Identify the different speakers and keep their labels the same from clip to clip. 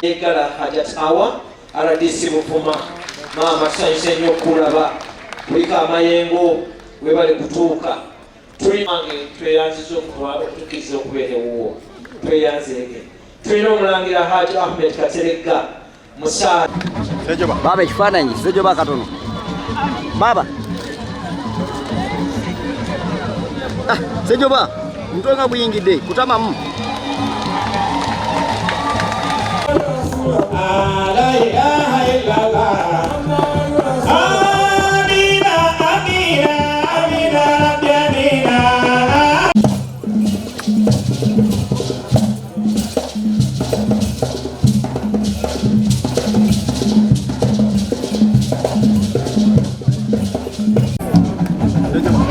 Speaker 1: Egala hajatawa RDC Buvuma mama sanyuse nnyo okulaba kulika amayengo we bali kutuuka tulimange tweyanziza okutukiza okubeera ewuwo tweyanzege tulina omulangira Haji Ahmed Kateregga musaa
Speaker 2: baba ekifaananyi kisejoba katono baba sejoba mutwe nga buyingidde kutamamu
Speaker 3: La ilaha illallah. Amina, amina, amina, amina.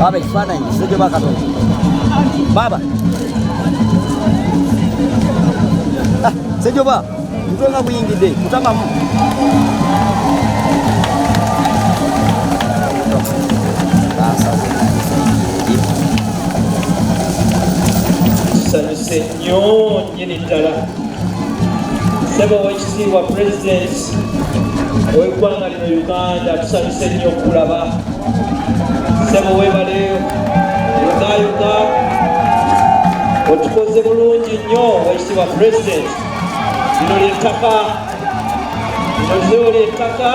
Speaker 2: baba ekifaananyi kisejoba katono baba sejoba mutwe nga buyingidde kutamamu
Speaker 1: sanyuse nnyo nnyini ddala ssebo w'ekitiibwa pulezidenti ow'eggwanga lino Uganda tusanyuse nnyo okulaba ssebo weebale yogayuga otukoze bulungi nnyo ow'ekitiibwa pulezidenti lino ly'ettaka lino ly'ettaka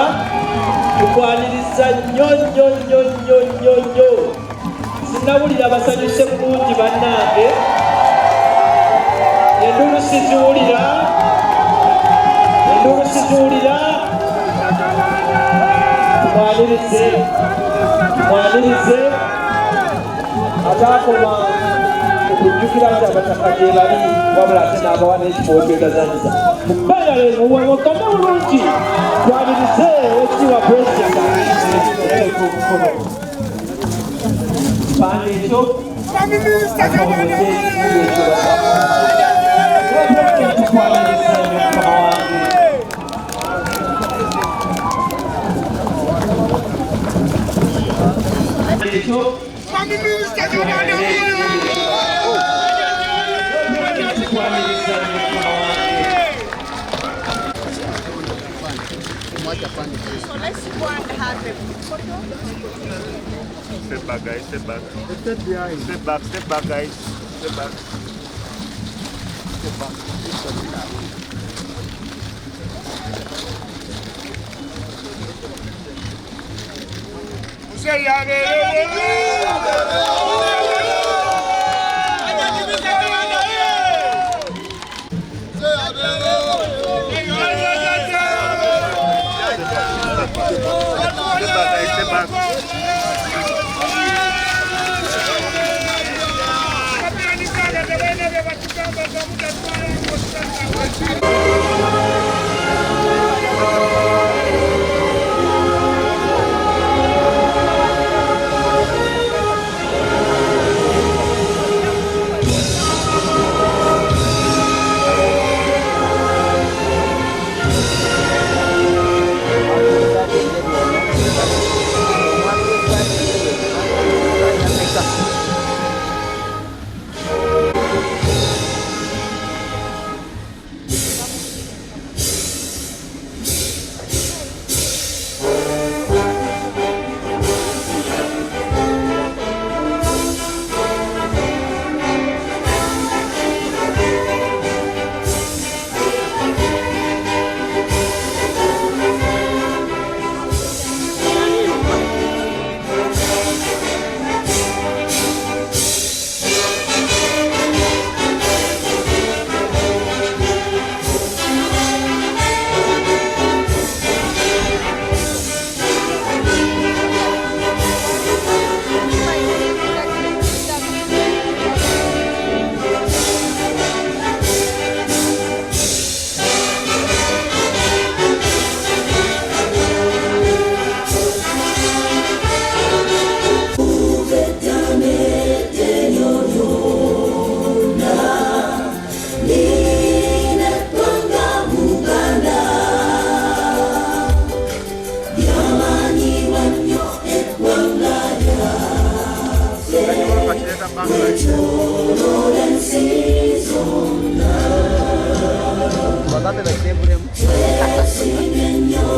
Speaker 1: tukwaniriza nnyo nnyo nnyo nnyo nnyo nnyo sinnawulira basanyuse bulungi bannange endulu siziwulira tumwanirize atakoma okujjukira nti abataka gye bali wabula ate n'abawa n'ekifo twegazanyiza mu bbeera lewogane bulungi twanirize ekitiibwa pulezidenti kipande ekyo
Speaker 4: Step back, guys. Step back. Step behind. Step back. Step back, guys. Step back. Step back. Step back.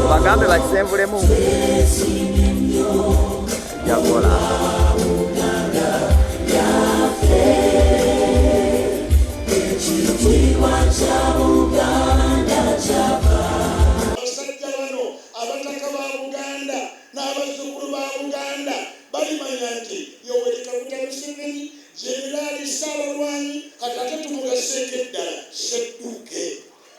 Speaker 2: Bagambe bakisembulemu jagola
Speaker 5: abasajja bano abataka ba Buganda n'abazzukulu ba Buganda balimanya nti Yoweri Kaguta Museveni Jenerali Ssaabalwanyi kakate tumugaseeko eddala Sedduke.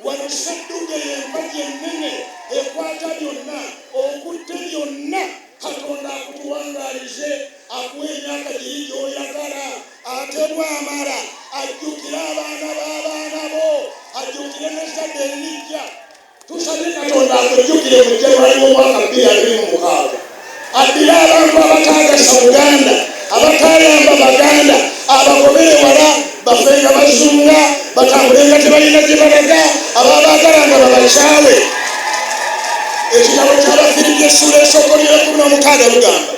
Speaker 5: Wano Sedduke y'empagi ennene ekwata byonna okutte byonna. Katonda akutuwangaalize akuwa emyaka giri gy'oyagala ate bw'amala ajjukire abaana b'abaana bo ajjukire n'ezzadde erijja. Tusabye Katonda akujjukire mu January w'omwaka 2026 addire abantu abataagasa Buganda abatayamba Baganda abagobere wala bafenga bazunga batambulenga tebalina gye balaga ababaagala nga babakyawe. Ekitabo ky'Abafiripi essula esooka ly'ekumi-n'omukaaga lugamba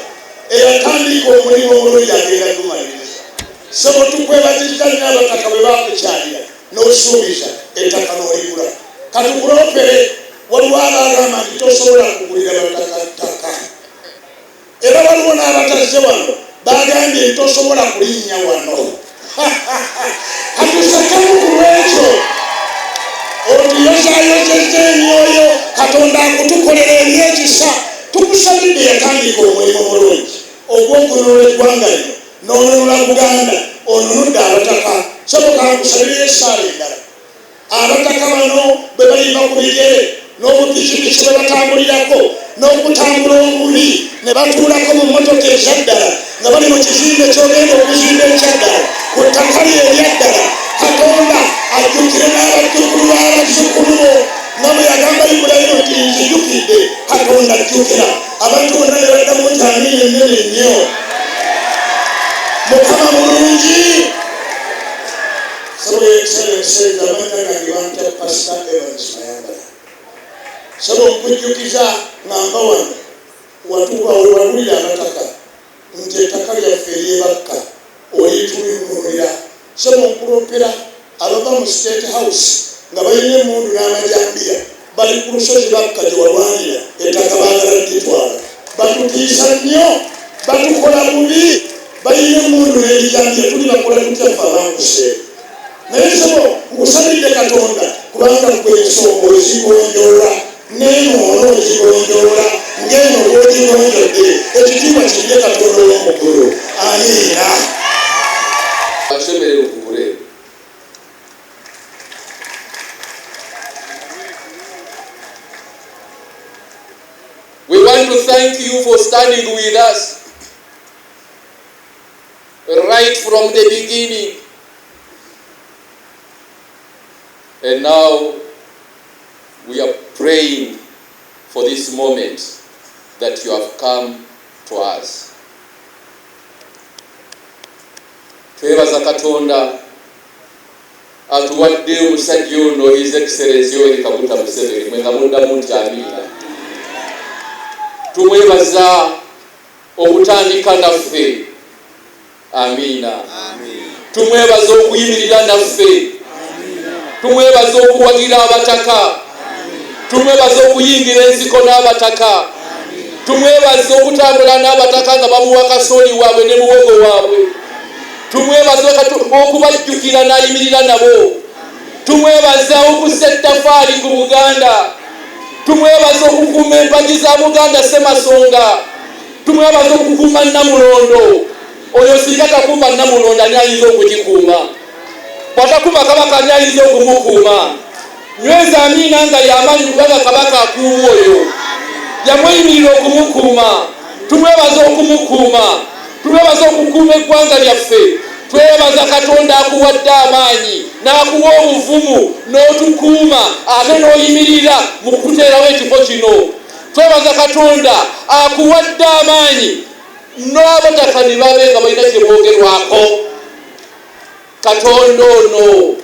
Speaker 5: eyatandika omulimu omulungi agenda gumaliriza. Ssebo tukwebazizza nnyo abataka bwe bakukyalira n'osuubiza ettaka n'oligula. Katukulopere waliwo abagamba nti tosobola kugulira bataka. Era waliwo n'abatazze wano bagambye nti tosobola kulinnya wano. Katusekamu ku lwekyo otuyozayozezza emyoyo Katonda akutukolera ebyekisa. Tukusabidde yatandika omulimu mulungi ogw'okununula eggwanga lino n'onunula Buganda onunudde abataka. Soboka nkusabire essaala endala abataka bano bwe balimba ku bigere n'obupikipiki bwe batambulirako n'okutambula obubi ne batuulako mu mmotoka ezaddala nga bali mu kizimbe ky'ogenda okuzimba ekyaddala ku ttaka lye eryaddala. Katonda ajjukire n'abazzukulu b'abazzukulu bo nga bwe yagamba Ibulayimu nti nzijukidde. Katonda ajjukira abantu bonna ne baddamu nti amiina ennene nnyo. Mukama mulungi. Sabo Excellency amanya gange banta Pastor Evans Mayambala. Sabo nkujjukiza ngamba wano watuuka wewagulira abataka nti ettaka lyaffe eryebakka olitulinunulira. Sabo nkulopera abava mu State House nga balina emmundu n'amajambiya bali ku lusozi bakka gye walwanira ettaka baagala litwala. Batutiisa nnyo batukola bubi balina emmundu n'ebijambiya tuli bakola tutya ffe abankuseera. Naye sebo nkusabidde Katonda kubanga gw'ensonga ozigonjoola n'eno onoozigonjoola ng'eno bw'ogigonjodde ekitiibwa kijje Katonda ow'omukulu. Amiina.
Speaker 6: Asemerera okugule. We want to thank you for standing with us right from the beginning. And now we are praying for this moment that you have come to us. Twebaza Katonda atuwadde omusajja ono His Excellency Yoweri Kaguta Museveni mwenga muddamu nti amiina. Tumwebaza okutandika naffe. Amiina. Tumwebaza okuyimirira naffe. Tumwebaza okuwagira abataka. Tumwebaza okuyingira ensiko n'abataka. Tumwebaza okutambula n'abataka nga bamuwa kasooli waabwe ne muwogo waabwe. Tumwebaza okubajjukira n'ayimirira nabo. Tumwebaza okussa ettafaali ku Buganda. Tumwebaza okukuuma empagi za Buganda Ssemasonga. Tumwebaza okukuuma Namulondo. Oyo singa takuuma Namulondo ani ayinza okugikuuma? Bw'atakuuma Kabaka ani ayinza okumukuuma? Nyweza amiina nga y'amaanyi kubanga Kabaka akuuma oyo. Yamweyimirira okumukuuma. Tumwebaza okumukuuma. Twebaza okukuuma eggwanga lyaffe. Twebaza Katonda akuwadde amaanyi n'akuwa obuvumu n'otukuuma ate n'oyimirira mu kuteerawo ekifo kino. Twebaza Katonda akuwadde amaanyi n'abataka ne babe nga balina kye boogerwako. Katonda ono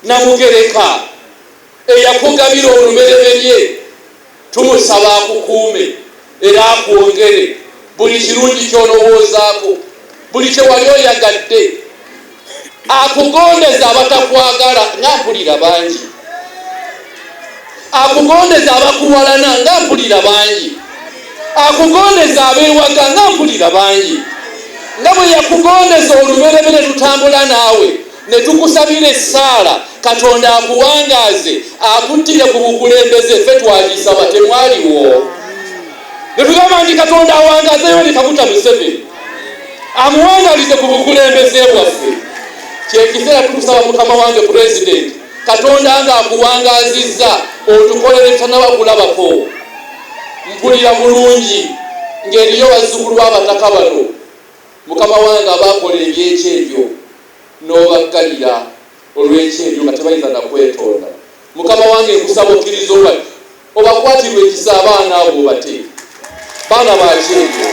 Speaker 6: Namugereka eyakugabira olubereberye tumusaba akukuume era akwongere buli kirungi ky'olowoozaako buli kye wali oyagadde. Akugondeza abatakwagala nga mpulira bangi, akugondeza abakuwalana nga mpulira bangi, akugondeza abeewaga nga mpulira bangi. Nga bwe yakugondeza oluberebere tutambula naawe ne tukusabira essaala Katonda akuwangaaze akuttire ku bukulembeze ffe twagisaba temwaliwo. Ne tugamba nti Katonda awangaazeyo ne Kaguta Museveni amuwangalize ku bukulembeze bwaffe. Kyekiseera tukusaba Mukama wange Pulezidenti Katonda nga akuwangaazizza otukolere tanaba kulabako. Mpulira bulungi ng'eriyo bazzukulu b'abataka bano Mukama wange abaakola ebyekyejo n'obaggalira olw'ekyejo nga tebayinza na kwetonda. Mukama wange nkusaba okkiriza obakwatirwe ekisa abaana abo bate baana bakyejo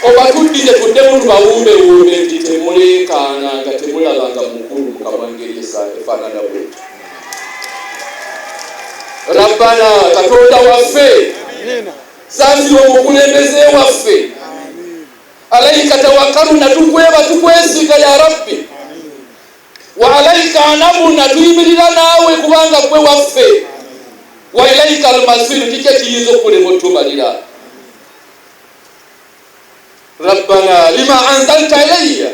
Speaker 6: obatuddire tuddemu tubawumbewumbe nti temuleekaana nga temulabanga mukulu Mukama ngeri efaanana bwetu. Rabbana Katonda waffe saasira omukulembeze waffe alaika tawakkaluna tukwesiga ya Rabbi wa alaika anabuna tuyimirira naawe kubanga gwe waffe wa ilaika almasiru kiki ekiyinza okulema otumalira. Rabbana lima anzalta ilayya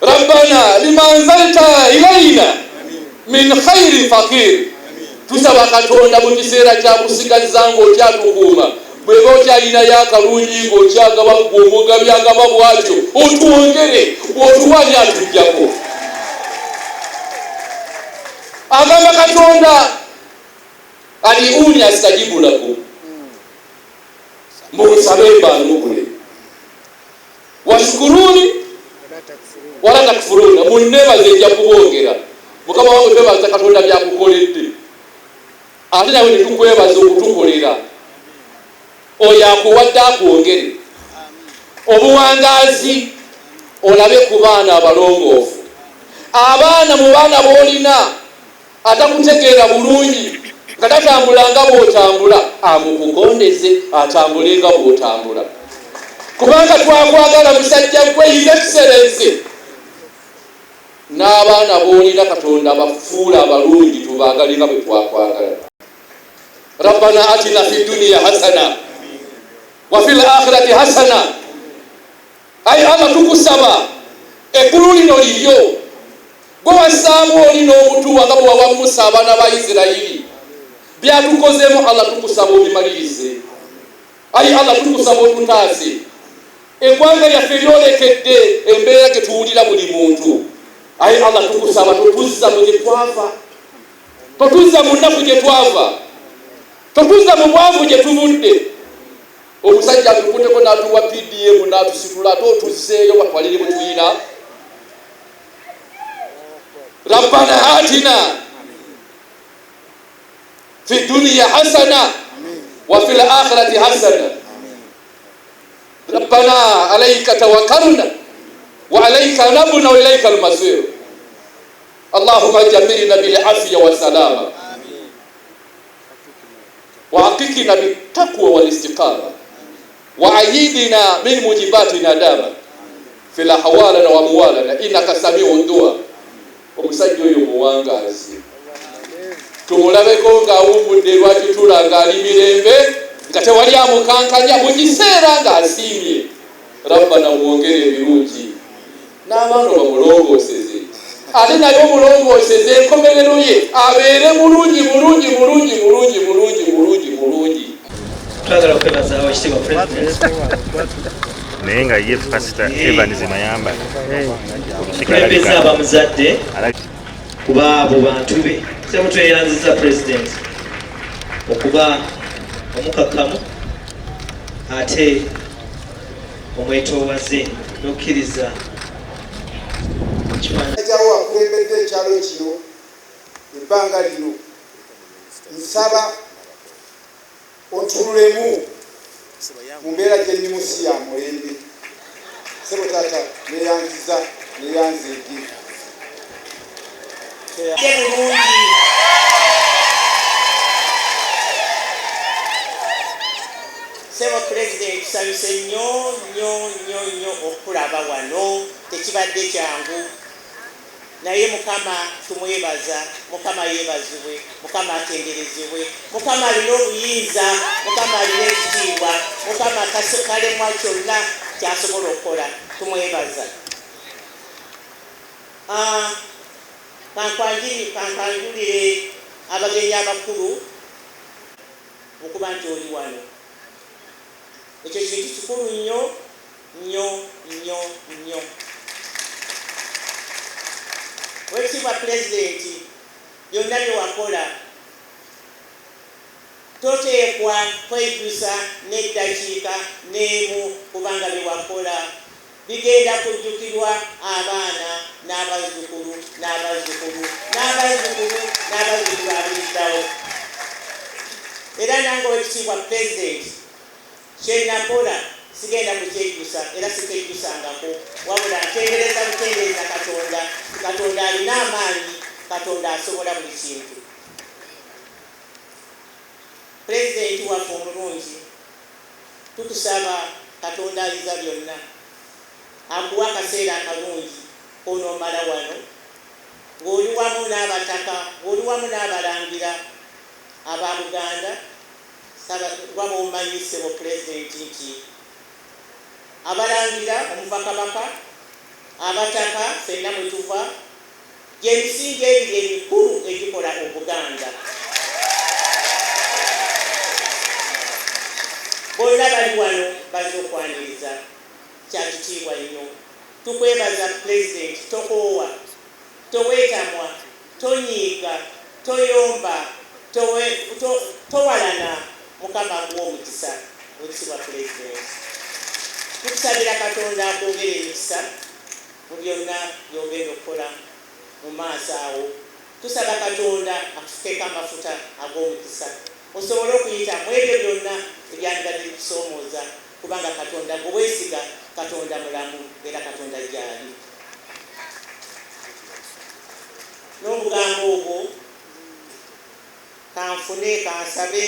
Speaker 6: Rabbana lima anzalta ilayna min khairi fakir. Tusaba Katonda mu kiseera kyakusigazza ng'okyatukuuma bweba okyalina yakalungi ng'okyagaba gwomugabyagaba bwatyo otuwongere otuwali atujjako. Agamba Katonda aliuni astajibu lakum munsabe mbanukule washukuruni wala takfuruna munnebaze nja kubongera. Mukama wange twebaza Katonda byakukoledde ate nawe ne tukwebaza okutukolera oyo akuwadde akwongere obuwangaazi olabe ku baana abalongoofu. Abaana mu baana b'olina atakutegeera bulungi nga tatambulanga bw'otambula amukugondeze atambule nga bw'otambula kubanga twakwagala musajja gwe His Excellency. N'abaana b'olina Katonda bafuula abalungi tubaagale nga bwe twakwagala. Rabbana atina fi dunya hasana wa fil akhirati hasana. Ayi Allah tukusaba eggulu lino liryo gwe wassaamu oli n'omutuwa nga bwe wawa Musa abaana ba Isirayiri byatukozemu. Allah tukusaba obimalirize. Ayi Allah tukusaba otutaase eggwanga lyaffe lyolekedde embeera gye tuwulira buli muntu. Ayi Allah tukusaba totuzza mu gye twava, totuzza mu nnaku gye twava, totuzza mu bwavu gye tuvudde. Omusajja atukutteko n'atuwa PDM n'atusitula ate otuzzeeyo watwalire bwe tuyina. Rabbana atina fi dunya hasana wa fil akhirati hasana. Rabbana alayka tawakkalna wa alayka nabuna wa ilayka al-masir. Allahumma jammilna bil afiya wa salama wa haqiqina bit taqwa wal istiqama wa ayyidina min mujibati nadama fil ahwalina wa amwalina innaka sami'ud du'a. Omusajja oyo muwangaazi tumulabeko ng'awummudde lwaki tulanga ali mirembe nga tewali amukankanya mu kiseera ng'asiimye. Rabbana mwongere ebirungi n'abaana bamulongooseze ate naye omulongooseze enkomerero ye abeere mulungi mulungi mulungi mulungi mulungi mulungi mulungi.
Speaker 7: Twagala okwebaza Oweekitiibwa Pulezidenti
Speaker 4: naye nga ye Pastor Evans Mayamba
Speaker 7: okulembeza abamuzadde kuba abo bantu be. Semutweyanziza Pulezidenti okuba omukakkamu ate omwetoowaze n'okkiriza
Speaker 8: ekifaananyi wakulembedde ekyalo kino ebbanga lino. Nsaba ontululemu mu mbeera gye nnimu si ya mulembe. Sebo taata neyanziza neyanzeegi
Speaker 3: bulungi. Sebo Pulezidenti
Speaker 9: kusanyuse nnyo okulaba wano tekibadde kyangu naye Mukama tumwebaza Mukama yeebazibwe Mukama atenderezebwe Mukama alina obuyinza Mukama alina ekitiibwa Mukama kalemwa kyonna kyasobola okukola tumwebaza kankwanjulire abagenyi abakulu okuba nti oli wano ekyo kintu kikulu nnyo Wekitiibwa Pulezidenti byonna bye wakola toteekwa kwejjusa n'eddakiika n'emu kubanga bye wakola bigenda kujjukirwa abaana n'abazzukulu ab'eddawo era nange Wekitiibwa Pulezidenti kyenakola sigenda kukyejjusa era sikejjusangako wabula ntendereza butendereza Katonda alina amaanyi Katonda asobola buli kintu Pulezidenti waffe omulungi tukusaba Katonda ayiza byonna akuwa akaseera akalungi konoomala wano ng'oli wamu n'abataka ng'oli wamu n'abalangira aba Buganda waba omanyise bo Pulezidenti nti abalangira omuva Kabaka abataka ffenna mwe tuva gy'emisingi ebiri emikulu egikola Obuganda bonna bali wano bazze okwaniriza kyakitiibwa nnyo tukwebaza Pulezidenti tokoowa toweetamwa tonyiiga toyomba towalana Mukama akuwa omukisa Wekitiibwa Pulezidenti tukusabira Katonda akwongere emikisa mu byonna by'ogenda okukola mu maaso awo tusaba Katonda akufukeeko amafuta ag'omukisa osobole okuyita mu ebyo byonna ebyandigadde bikusoomooza kubanga Katonda gweweesiga Katonda mulamu era Katonda gy'ali n'obugambo obwo kanfune kansabe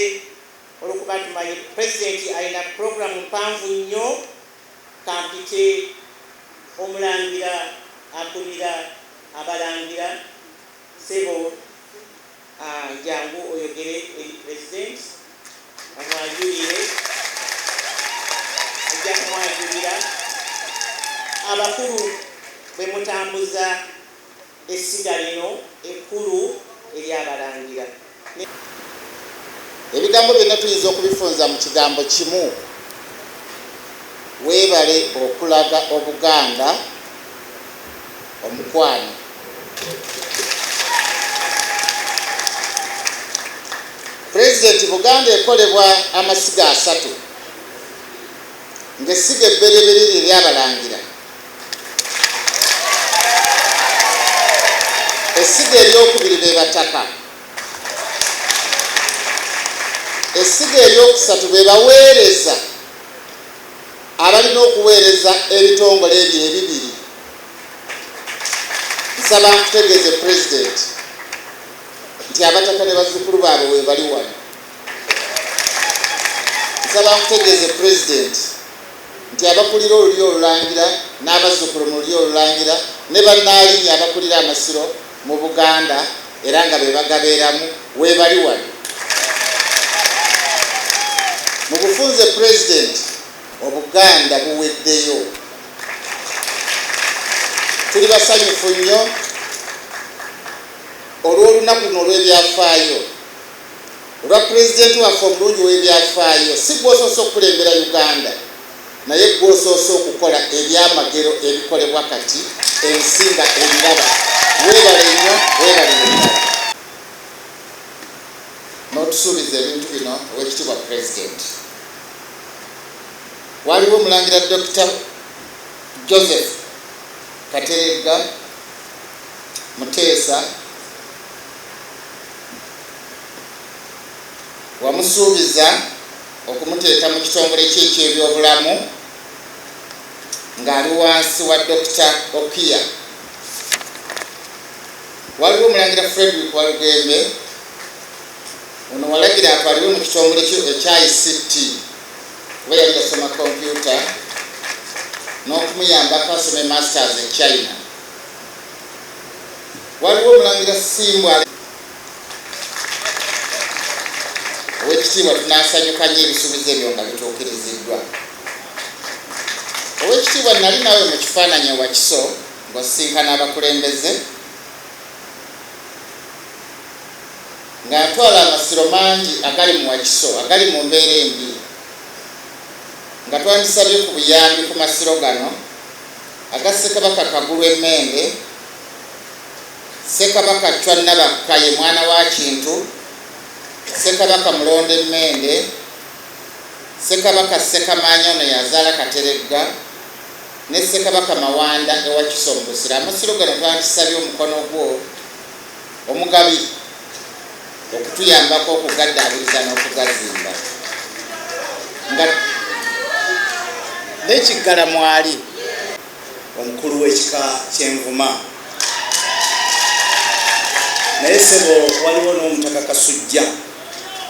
Speaker 9: olwokuba tumanyi Pulezidenti alina puroguramu mpanvu nnyo kampite omulangira akulira abalangira sebo jangu oyogere eri Pulezidenti omwajulire ojja kumwajulira abakulu bwe mutambuza essiga lino ekkulu ery'abalangira
Speaker 8: ebigambo byonna tuyinza okubifunza mu kigambo kimu weebale okulaga Obuganda omukwano Pulezidenti Buganda ekolebwa amasiga 3 ng'essiga ebbereberere ery'abalangira essiga eryokubiri be bataka essiga eryokusatu be baweereza abalina okuweereza ebitongole ebyo ebibiri nsaba nkutegeeze Pulezidenti nti abataka ne bazzukulu baabwe we bali wano nsaba nkutegeeze Pulezidenti nti abakulira olulyo olulangira n'abazzukulu mu lulyo olulangira ne bannaalinnya abakulira amasiro mu Buganda era nga be bagabeeramu we bali wano mu bufunze Pulezidenti Obuganda buweddeyo tuli basanyufu nnyo olw'olunaku luno olw'ebyafaayo olwa Pulezidenti waffe omulungi w'ebyafaayo si gw'osoose okukulembera Uganda naye gw'osoose okukola ebyamagero ebikolebwa kati ensinga ebiraba weebale nnyo weebale nnyo n'otusuubiza ebintu bino Oweekitiibwa Pulezidenti waliwo omulangira Dr. Joseph Kateregga Muteesa wamusuubiza okumuteeka mu kitongole kye eky'ebyobulamu ng'ali wansi wa Dr. Okiya. Waliwo omulangira Frederick Walugembe ono walagira atwalibwe mu kitongole ekya ICT kuba yali yasoma computer n'okumuyambako asome masters e China. Waliwo Omulangira Simbwa ow'ekitiibwa tunasanyuka nnyo ebisuubizo ebyo nga bituukiriziddwa. Ow'ekitiibwa nali nawe mu kifaananyi ewa Kiso ng'osisinkana abakulembeze ng'atwala amasiro mangi agali mu Wakiso agali mu mbeera embi nga twandisabye ku buyambi ku masiro gano aga Ssekabaka Kagulu Emmende, Ssekabaka Chwa Nabakka ye mwana wa Kintu, Ssekabaka Mulonde Emmende, Ssekabaka Ssekamaanya ono yazaala Kateregga ne Ssekabaka Mawanda ewa Kiso mu Busiro. Amasiro gano twandisabye omukono gwo omugabi okutuyambako okugaddaabiriza n'okugazimba nga n'ekiggala mwali
Speaker 10: omukulu w'ekika ky'Envuma. Naye ssebo waliwo n'Omutaka Kasujja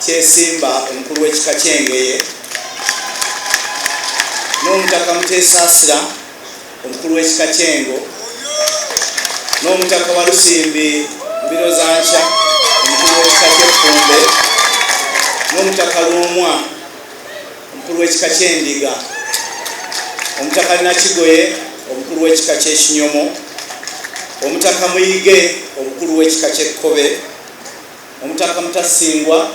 Speaker 10: Kyesimba omukulu w'ekika ky'Engeye, n'Omutaka Muteesaasira omukulu w'ekika ky'Engo, n'Omutaka Walusimbi Mbirozankya omukulu w'ekika ky'Effumbe, n'Omutaka Luumwa omukulu w'ekika ky'Endiga, Omutaka Nakigoye omukulu w'ekika ky'Ekinyomo, Omutaka Muyige omukulu w'ekika ky'Ekkobe, Omutaka Mutasingwa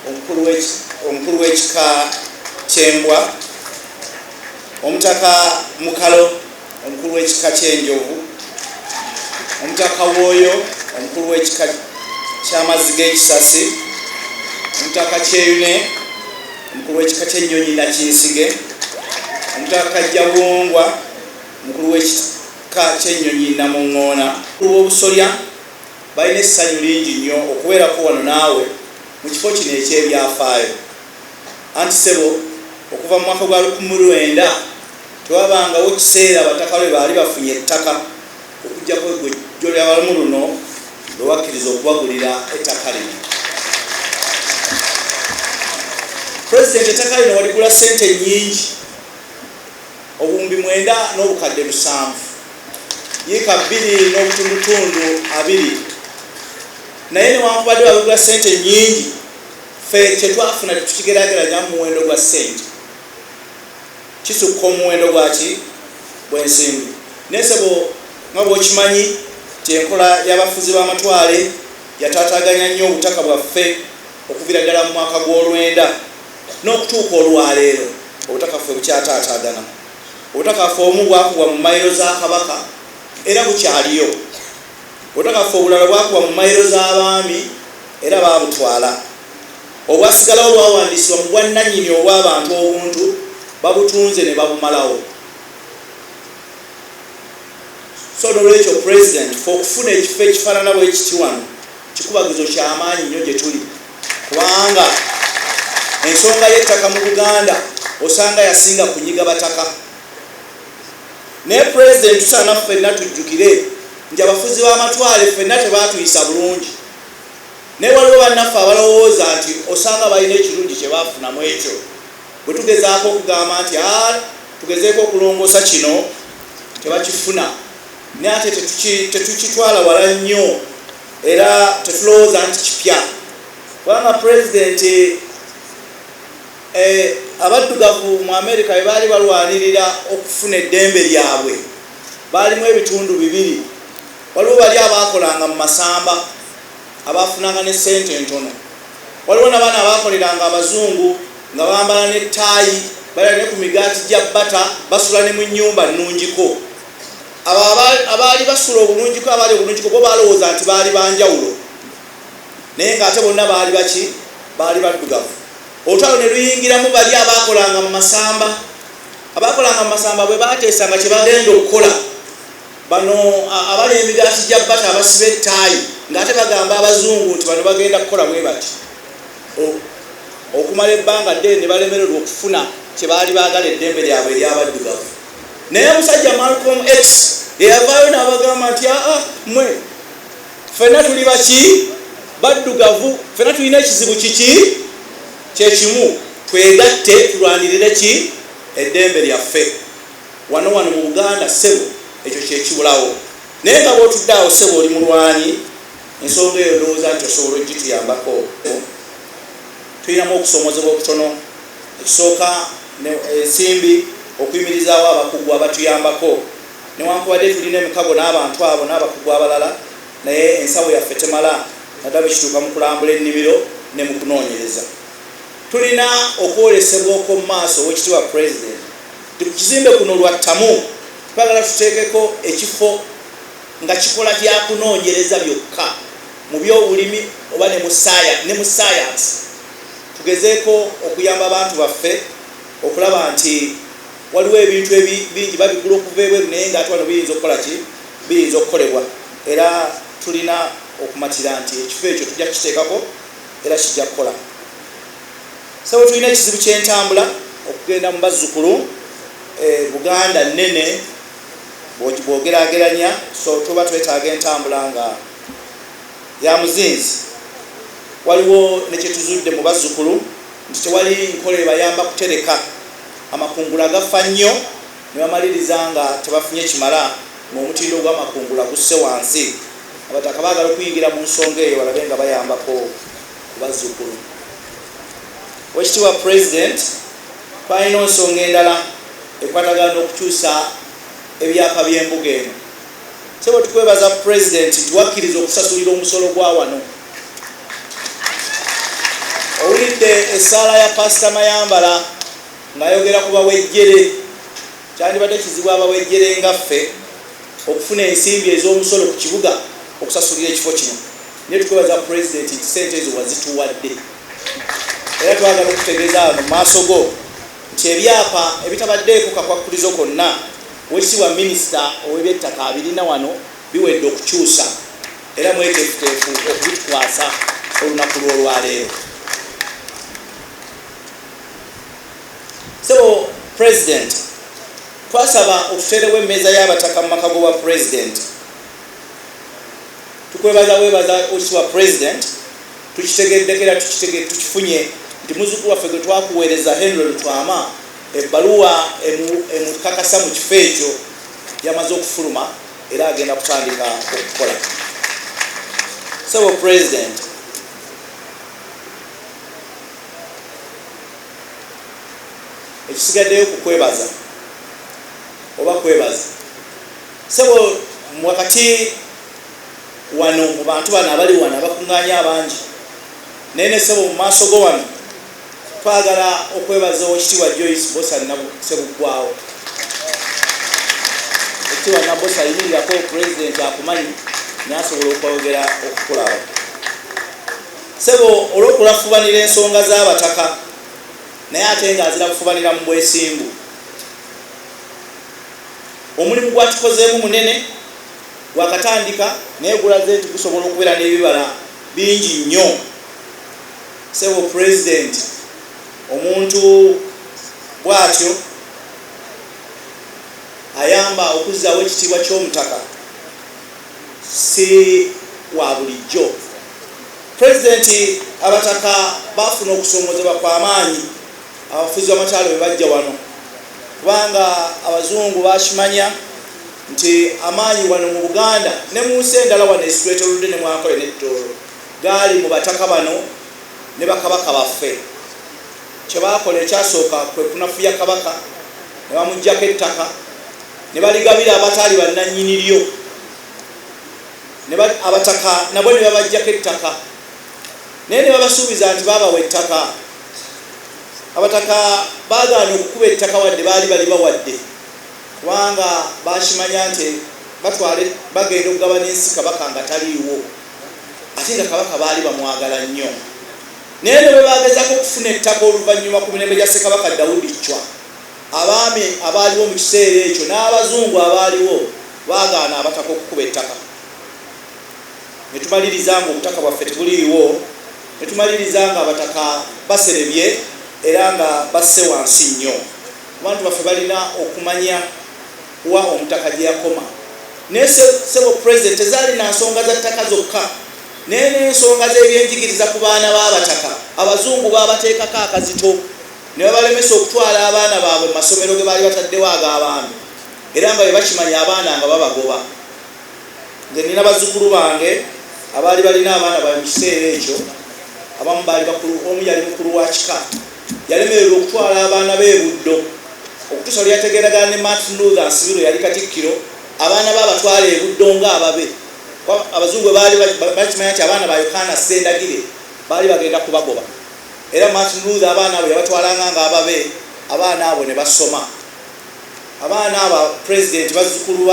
Speaker 10: omukulu w'ekika ky'Embwa, Omutaka Mukalo omukulu w'ekika ky'Enjovu, Omutaka Wooyo omukulu w'ekika ky'Amazzi g'Ekisasi, Omutaka Kyeyune omukulu w'ekika ky'Ennyonyi Nakinsige, Omutaka Jabwongwa omukulu w'ekika ky'Ennyonyi Namuŋŋoona. Obusolya balina essanyu lingi nnyo okubeerako wano naawe mu kifo kino eky'ebyafaayo. Anti ssebo okuva mu mwaka gwa 1900 tewabangawo ekiseera abataka lwe baali bafunye ettaka okujjako ejjo ly'abalamu luno lwe wakkiriza okubagulira ettaka lino. Pulezidenti ettaka lino waligula ssente nnyingi, obuwumbi 9 n'obukadde 7, yiika 2 n'obutundutundu 2. Naye newankubadde wabigula ssente nnyingi, ffe kyetwafuna tetukigeraageranya mu muwendo gwa ssente, kisukka omuwendo gwaki gw'ensimbi. Naye ssebo nga bw'okimanyi nti enkola y'abafuzi b'amatwale yataataaganya nnyo obutaka bwaffe okuviira ddala mu mwaka gw'olwenda n'okutuuka olwaleero obutaka ffe bukyataataagana. Obutaka ffe obumu bwakubwa mu mayiro za Kabaka era bukyaliyo. Obutaka ffe obulala bwakubwa mu mayiro z'abaami era baabutwala. Obwasigalawo bwawandiisibwa mu bwannannyini obw'abantu obuntu babutunze ne babumalawo. So n'olwekyo President ffe okufuna ekifo ekifaanana bwe kiti wano kikubagizo ky'amaanyi nnyo gye tuli, kubanga ensonga y'ettaka mu Buganda osanga yasinga kunyiga bataka. Naye President tusaana ffenna tujjukire nti abafuzi b'amatwale ffenna tebaatuyisa bulungi. Naye waliwo bannaffe abalowooza nti osanga balina ekirungi kye baafunamu ekyo. Bwe tugezaako okugamba nti tugezeeko okulongoosa kino tebakifuna, naye ate tetukitwala wala nnyo era tetulowooza nti kipya. Kubanga Pulezidenti abaddugavu mu Amerika bwe baali balwanirira okufuna eddembe lyabwe baalimu ebitundu 2. Waliwo bali abaakolanga mu masamba abaafunanga ne ssente entono, waliwo n'abaana abaakoleranga Abazungu nga bambala n'ettaayi bali ne ku migaati gya bbata basula ne mu nnyumba nnungiko. Abo abaali basula obulungiko abaali obulungiko bo balowooza nti baali banjawulo, naye ng'ate bonna baali baki? Baali baddugavu. Olutalo ne luyingiramu bali abaakolanga mu masamba. Abaakolanga mu masamba bwe baateesanga kye bagenda okukola, bano abali emigaati gya bbata abasiba ettaayi ng'ate bagamba Abazungu nti bano bagenda kukola bwe bati. Okumala ebbanga ddene ne balemererwa okufuna kye baali baagala eddembe lyabwe ery'abaddugavu. Naye omusajja Malcolm X eyavaayo n'abagamba nti mmwe ffenna tuli baki? Baddugavu. Ffenna tulina ekizibu kiki? Kyekimu, twegatte tulwanirire ki eddembe lyaffe wano mu Buganda ssebo ekyo kyekibulawo naye nga bw'otuddeawo ssebo oli mulwanyi ensonga eyo ndowooza nti osobola ogituyambako tulinamu okusomozebwa okutono ekisooka ensimbi okuyimirizaawo abakugu abatuyambako newankubadde tulina emikago n'abantu abo n'abakugu abalala naye ensawo yaffe temala naddala bwekituuka mu kulambula ennimiro ne mu kunoonyereza tulina okwolesebwako mu maaso owekitiibwa president ku kizimbe kuno lwattamu twagala tuteekeko ekifo nga kikola bya kunoonyereza byokka mu byobulimi oba ne mu sayansi tugezeeko okuyamba abantu baffe okulaba nti waliwo ebintu bingi babigula okuva ebweru naye ngaate wano biyinza okukola ki biyinza okukolebwa era tulina okumatira nti ekifo ekyo tujja kukiteekako era kijja kukola sabo tulina ekizibu ky'entambula okugenda mu bazzukulu Buganda nnene bwogerageranya so tuba twetaaga entambula nga ya muzinzi waliwo nekyetuzudde mu bazzukulu nti tewali nkola ebayamba kutereka amakungula gafa nnyo ne bamaliriza nga tebafunye kimala ng'omutindo gw'amakungula gusse wansi abataka baagala okuyingira mu nsonga eyo balabe nga bayambako ku bazzukulu wekitiibwa president twalina ensonga endala ekwatagana n'okukyusa ebyapa by'embuga eno sebo tukwebaza president tuwakkiriza okusasulira omusolo gwa wano owulidde essaala ya pasita Mayambala ng'ayogera ku bawejjere kyandibadde kizibu abawejjere ngaffe okufuna ensimbi ez'omusolo ku kibuga okusasulira ekifo kino naye tukwebaza president nti sente ezo wazituwadde era twagala okutegeeza wano mu maaso go nti ebyapa ebitabaddeeko kakwakkulizo konna wekitiibwa minisita ow'ebyettaka abirina wano biwedde okukyusa era mweteefuteefu okubitukwasa olunaku lw'olwaleero sebo president twasaba okuteerewo emmeeza y'abataka mu maka g'obwa president tukwebaza okitiibwa president tukitegeddeko era tukifunye nti muzzukulu waffe gwe twakuweereza Henry Lutwama ebbaluwa emukakasa mu kifo ekyo yamaze okufuluma era agenda kutandika okukola sebo president ekisigaddeyo kukwebaza oba kwebaza sebo wakati wano mu bantu bano abali wano abakuŋŋaanya abangi naye ne sebo mu maaso go wano twagala okwebaza Oweekitiibwa Joyce Bosa Ssebuggwawo ekitiibwa Nabbosa ayimirirako president akumanyi nasobola okwogera okukulawo sebo olw'okulafubanira ensonga z'abataka naye ate nga azira kufubanira mu bwesimbu omulimu gwatukozeemu munene gwakatandika naye gulaze nti gusobola okubeera n'ebibala bingi nnyo sebo president omuntu bw'atyo ayamba okuzzaawo ekitiibwa ky'omutaka si wa bulijjo president abataka bafuna okusomozebwa kw'amaanyi abafuzi b'amakyalo bwe bajja wano kubanga abazungu bakimanya nti amaanyi wano mu Buganda ne mu nsi endala wano esitwetoludde ne Mwankole n'Ettoolo gaali mu bataka bano ne bakabaka baffe kyebakola ekyasooka kwe kunafuya kabaka ne bamuggyako ettaka ne baligabira abataali bannannyini lyo abataka nabo ne babaggyako ettaka naye ne babasuubiza nti baabawa ettaka abataka baagaana okukuba ettaka wadde baali bali bawadde kubanga bakimanya nti bagenda okugabana ensi kabaka nga taliiwo ate nga kabaka baali bamwagala nnyo naye ne bwe bagezaako okufuna ettaka oluvannyuma ku mirembe gya Ssekabaka Dawudi Chwa abaami abaaliwo mu kiseera ekyo n'abazungu abaaliwo baagaana abataka okukuba ettaka ne tumaliriza nga obutaka bwaffe tebuliiwo ne tumaliriza nga abataka baserebye era nga basse wansi nnyo abantu baffe balina okumanya wa omutaka gye yakoma naye sebo president tezaali na nsonga za ttaka zokka naye n'ensonga z'ebyenjigiriza ku baana b'abataka abazungu baabateekako akazito ne babalemesa okutwala abaana baabwe mu masomero ge baali bataddewo ag'abaami era nga bwe bakimanya abaana nga babagoba. Nze nina bazzukulu bange abaali balina abaana baabwe mu kiseera ekyo, abamu baali bakulu, omu yali mukulu wa kika, yalemererwa okutwala abaana be Buddo okutuusa lwe yategeeragana ne Martin Luther Nsibirwa yali katikkiro, abaana be abatwala e Buddo ng'ababe. Abazungu baali bakimanya nti abaana ba Yokaana Ssendagire baali bagenda kubagoba, era Martin Luther abaana abo yabatwalanga ng'ababe, abaana abo ne basoma. Abaana aba president bazzukulu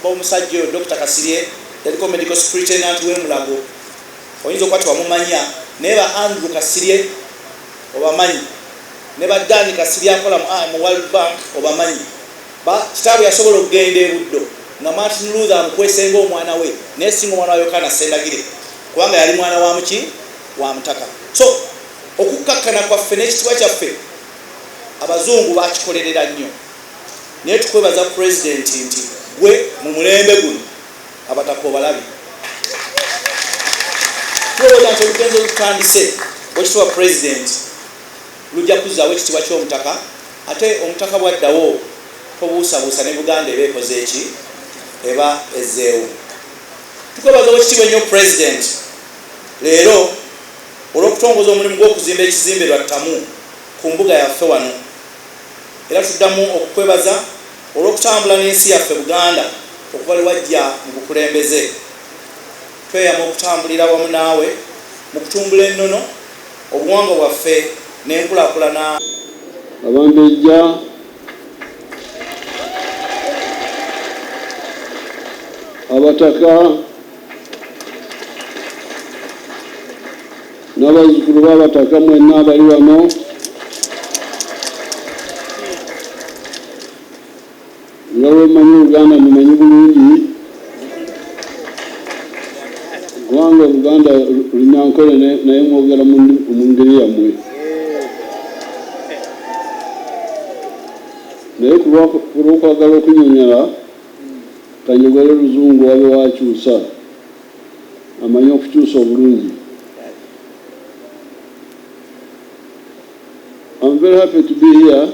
Speaker 10: b'omusajja oyo Dr. Kasirye yaliko medical superintendent w'Emulago, oyinza okuba tewamumanya, naye ba Andrew Kasirye obamanyi, ne ba Dani Kasirye akola mu World Bank obamanyi. Kitaabwe yasobola okugenda e Buddo nga Martin Luther amukwesenga omwana we, naye singa omwana wa Yokaana Ssendagire kubanga yali mwana wa muki wa mutaka. So okukkakkana kwaffe n'ekitiibwa kyaffe abazungu bakikolerera nnyo, naye tukwebaza president nti gwe mu mulembe guno abataka obalabi. Tulowooza nti olugenzo olutandise bwekitiibwa president lujja kuzzaawo ekitiibwa ky'omutaka, ate omutaka bwaddawo tobuusabuusa ne Buganda eba ekoze eki, eba ezzeewo. Tukwebaza ekitiibwa ennyo president leero olw'okutongoza omulimu gw'okuzimba ekizimbe Lwattamu ku mbuga yaffe wano, era tuddamu okukwebaza olw'okutambula n'ensi yaffe Buganda okuva lwe wajja mu bukulembeze. Tweyama okutambulira wamu naawe mu kutumbula ennono obuwangwa bwaffe n'enkulaakulana.
Speaker 11: Abambejja abataka n'abazzukulu b'abataka mwenna abali wano, nga bwe mmanyi Oluganda mumanyi bulungi kubanga Oluganda lunyankole naye mwogera mu ngeri yammwe, naye ku lw'okwagala okunyonyala kanyogere Luzungu wabe wakyusa, amanyi okukyusa obulungi. I'm very happy to be here.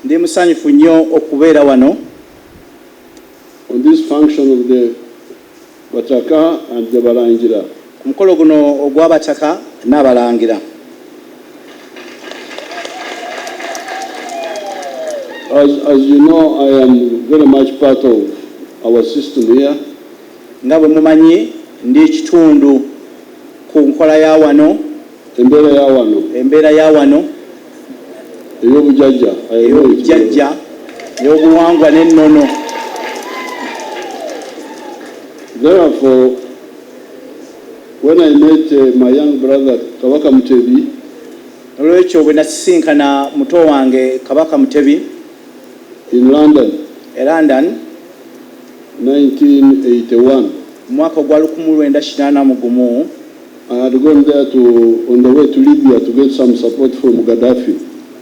Speaker 10: Ndi musanyufu nnyo okubeera wano
Speaker 11: on this function of the Bataka and the Balangira.
Speaker 10: Ku mukolo guno ogw'Abataka n'Abalangira.
Speaker 11: As you know, I am very much part of our system here.
Speaker 10: Nga bwe mumanyi ndi ekitundu ku nkola ya wano, embeera ya wano ey'obujjajja ey'obuwangwa n'ennono.
Speaker 11: Therefore, when I met my young brother Kabaka Mutebi,
Speaker 10: olwekyo bwe nasisinkana muto wange Kabaka Mutebi
Speaker 11: in London,
Speaker 10: 1981, mwaka gwa 1981,
Speaker 11: I had gone there on the way to Libya to get some support from Gaddafi.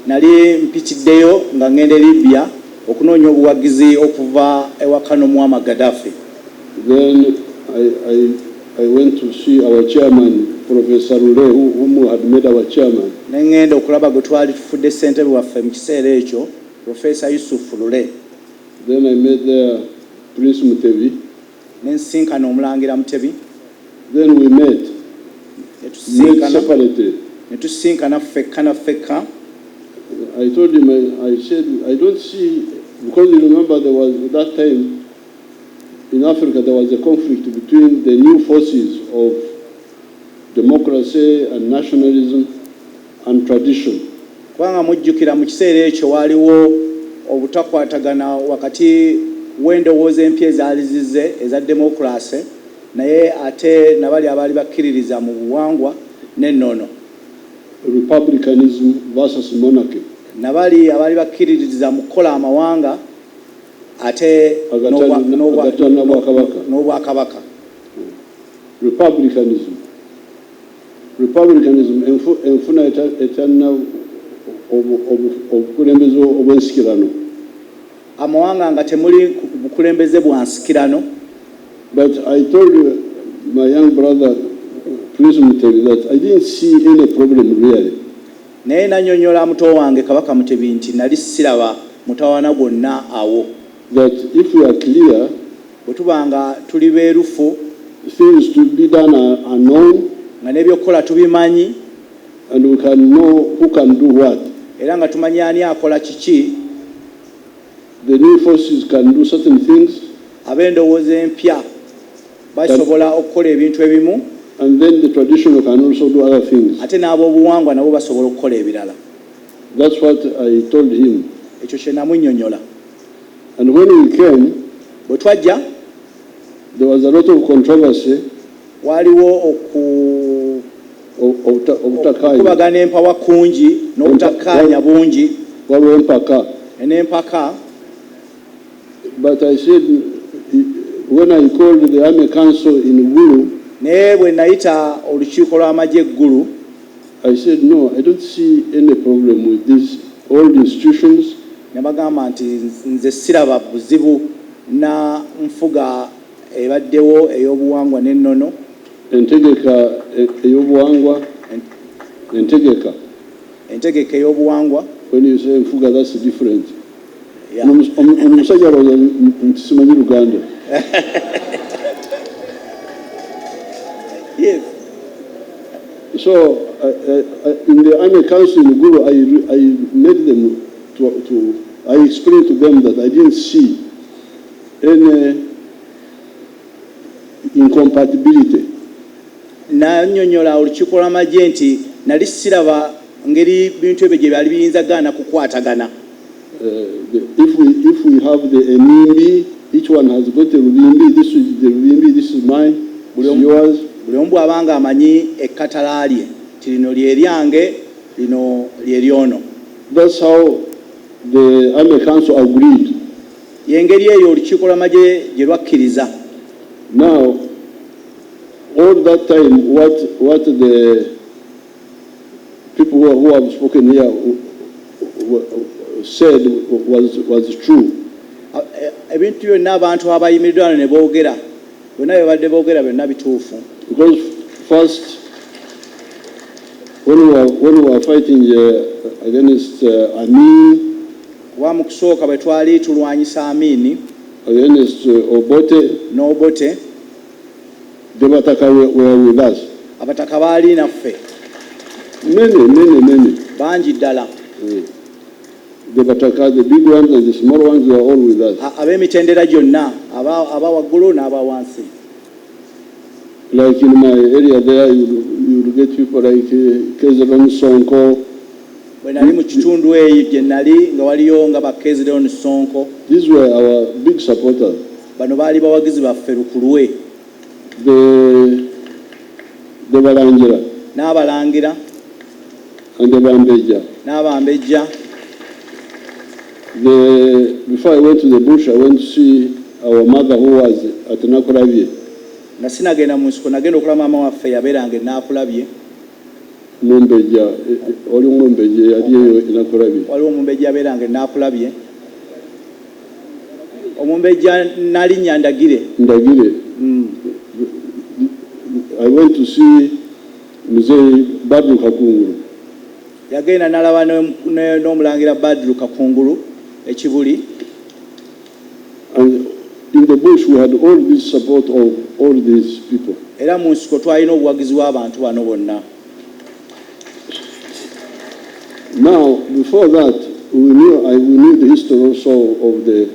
Speaker 10: Nali mpitiddeyo nga ngende Libya okunoonya obuwagizi okuva ewakano Muammar Gaddafi.
Speaker 11: Then I went to see our chairman, Professor Lule, whom had made our chairman.
Speaker 10: Nengenda okulaba gwe twali tufudde ssentebe waffe mu kiseera ekyo, Professor Yusuf Lule.
Speaker 11: Then I met there Prince Mutebi.
Speaker 10: Nensinkana Omulangira Mutebi.
Speaker 11: Then we met separately.
Speaker 10: Netusinkana ffekka.
Speaker 11: I told him, I said, I don't see, because you remember there was, at that time, in Africa, there was a conflict between the new forces of democracy and nationalism and tradition.
Speaker 10: Kubanga mujjukira mu kiseera ekyo waaliwo obutakwatagana wakati w'endowooza empya ezaali zizze eza democracy naye ate nabali abaali bakkiririza mu buwangwa n'ennono.
Speaker 11: Republicanism versus monarchy.
Speaker 10: Nabali abaali bakkiririza mu kukola amawanga ate n'obwakabaka.
Speaker 11: Republicanism enfuna etalina obukulembeze obwensikirano.
Speaker 10: Amawanga nga temuli bukulembeze bwa nsikirano.
Speaker 11: But I told my young brother Prince Mutebi that I didn't see any problem really.
Speaker 10: naye nanyonyola muto wange Kabaka Mutebi nti nali siraba mutawana gwonna awo.
Speaker 11: That if we are clear,
Speaker 10: bwe tubanga tuli beerufu,
Speaker 11: things to be done are known,
Speaker 10: nga n'ebyokukola tubimanyi,
Speaker 11: and we can know who can do what.
Speaker 10: era nga tumanyi ani akola kiki.
Speaker 11: The new forces can do certain things,
Speaker 10: ab'endowooza empya basobola okukola ebintu ebimu,
Speaker 11: and then the traditional can also do other things.
Speaker 10: ate n'ab'obuwangwa nabo basobola okukola ebirala.
Speaker 11: That's what I told him.
Speaker 10: Ekyo kye namunnyonnyola.
Speaker 11: And when we came,
Speaker 10: bwe twajja,
Speaker 11: there was a lot of controversy,
Speaker 10: waliwo okubagana empawa kungi n'obutakkaanya bungi,
Speaker 11: waliwo empaka.
Speaker 10: n'empaka.
Speaker 11: But I said, when I called the Army Council in Gulu,
Speaker 10: naye bwe nayita olukiiko lw'amagye eggulu,
Speaker 11: I said, no, I don't see any problem with these old institutions.
Speaker 10: ne bagamba nti nze siraba buzibu na nfuga ebaddewo ey'obuwangwa n'ennono.
Speaker 11: Entegeka ey'obuwangwa,
Speaker 10: entegeka ey'obuwangwa.
Speaker 11: When you say nfuga, that's different.
Speaker 10: Yeah.
Speaker 11: Omusajja alowooza nti simanyi Luganda.
Speaker 10: Yes.
Speaker 11: So in the Army Council in Gulu, I made them I explained to them that I didn't see any incompatibility.
Speaker 10: Nannyonnyola olukiiko lw'amagye nti nali siraba ngeri bintu ebyo gye byali biyinza gaana kukwatagana.
Speaker 11: If we have the Enimbi, each one has got a Rubimbi, this is the Rubimbi, this is mine, this is yours.
Speaker 10: Buli omu bw'abanga amanyi ekkatala lye, ti lino lye lyange, lino lye lyono.
Speaker 11: That's how the Army Council agreed.
Speaker 10: Y'engeri eyo olukiiko lw'amagye gye lwakkiriza.
Speaker 11: Now, all that time, what the people who have spoken here said was true.
Speaker 10: Ebintu byonna abantu abayimiridde wano ne boogera, bonna bye badde boogera byonna bituufu.
Speaker 11: Because first, when we were fighting against Amin,
Speaker 10: kuba mu kusooka bwe twali tulwanyisa Amini,
Speaker 11: against Obote,
Speaker 10: n'Obote,
Speaker 11: the Bataka were with us.
Speaker 10: abataka baali naffe.
Speaker 11: Many.
Speaker 10: Bangi ddala.
Speaker 11: The Bataka, the big ones and the small ones, were all with us.
Speaker 10: Ab'emitendera gyonna, aba waggulu n'aba wansi.
Speaker 11: Like in my area there, you will get people like Kezelon Sonko.
Speaker 10: Bwe nali mu kitundu eyo gye nali nga waliyo nga Bakeziron Sonko.
Speaker 11: These were our big supporters.
Speaker 10: Bano baali bawagizi baffe lukulwe.
Speaker 11: The Balangira.
Speaker 10: N'abalangira.
Speaker 11: And the Bambeja.
Speaker 10: N'abambejja.
Speaker 11: Before I went to the bush, I went to see our mother who was at Nakulavye.
Speaker 10: Nga sinagenda mu nsiko, nagenda okulaba maama waffe yabeeranga e Nakulabye.
Speaker 11: Mumbeja, oli Mumbeja yali eyo e Nakulabye.
Speaker 10: Waliwo Omumbejja yabeeranga e Nakulabye. Omumbejja nalinnya Ndagire.
Speaker 11: Ndagire. I went to see Mzee Badru Kakungulu.
Speaker 10: Yagenda n'alaba n'omulangira Badru Kakungulu ekibuli.
Speaker 11: And in the bush we had all this support of all these people.
Speaker 10: Era mu nsiko twalina obuwagizi bw'abantu bano bonna.
Speaker 11: Now, before that, we knew the history also of the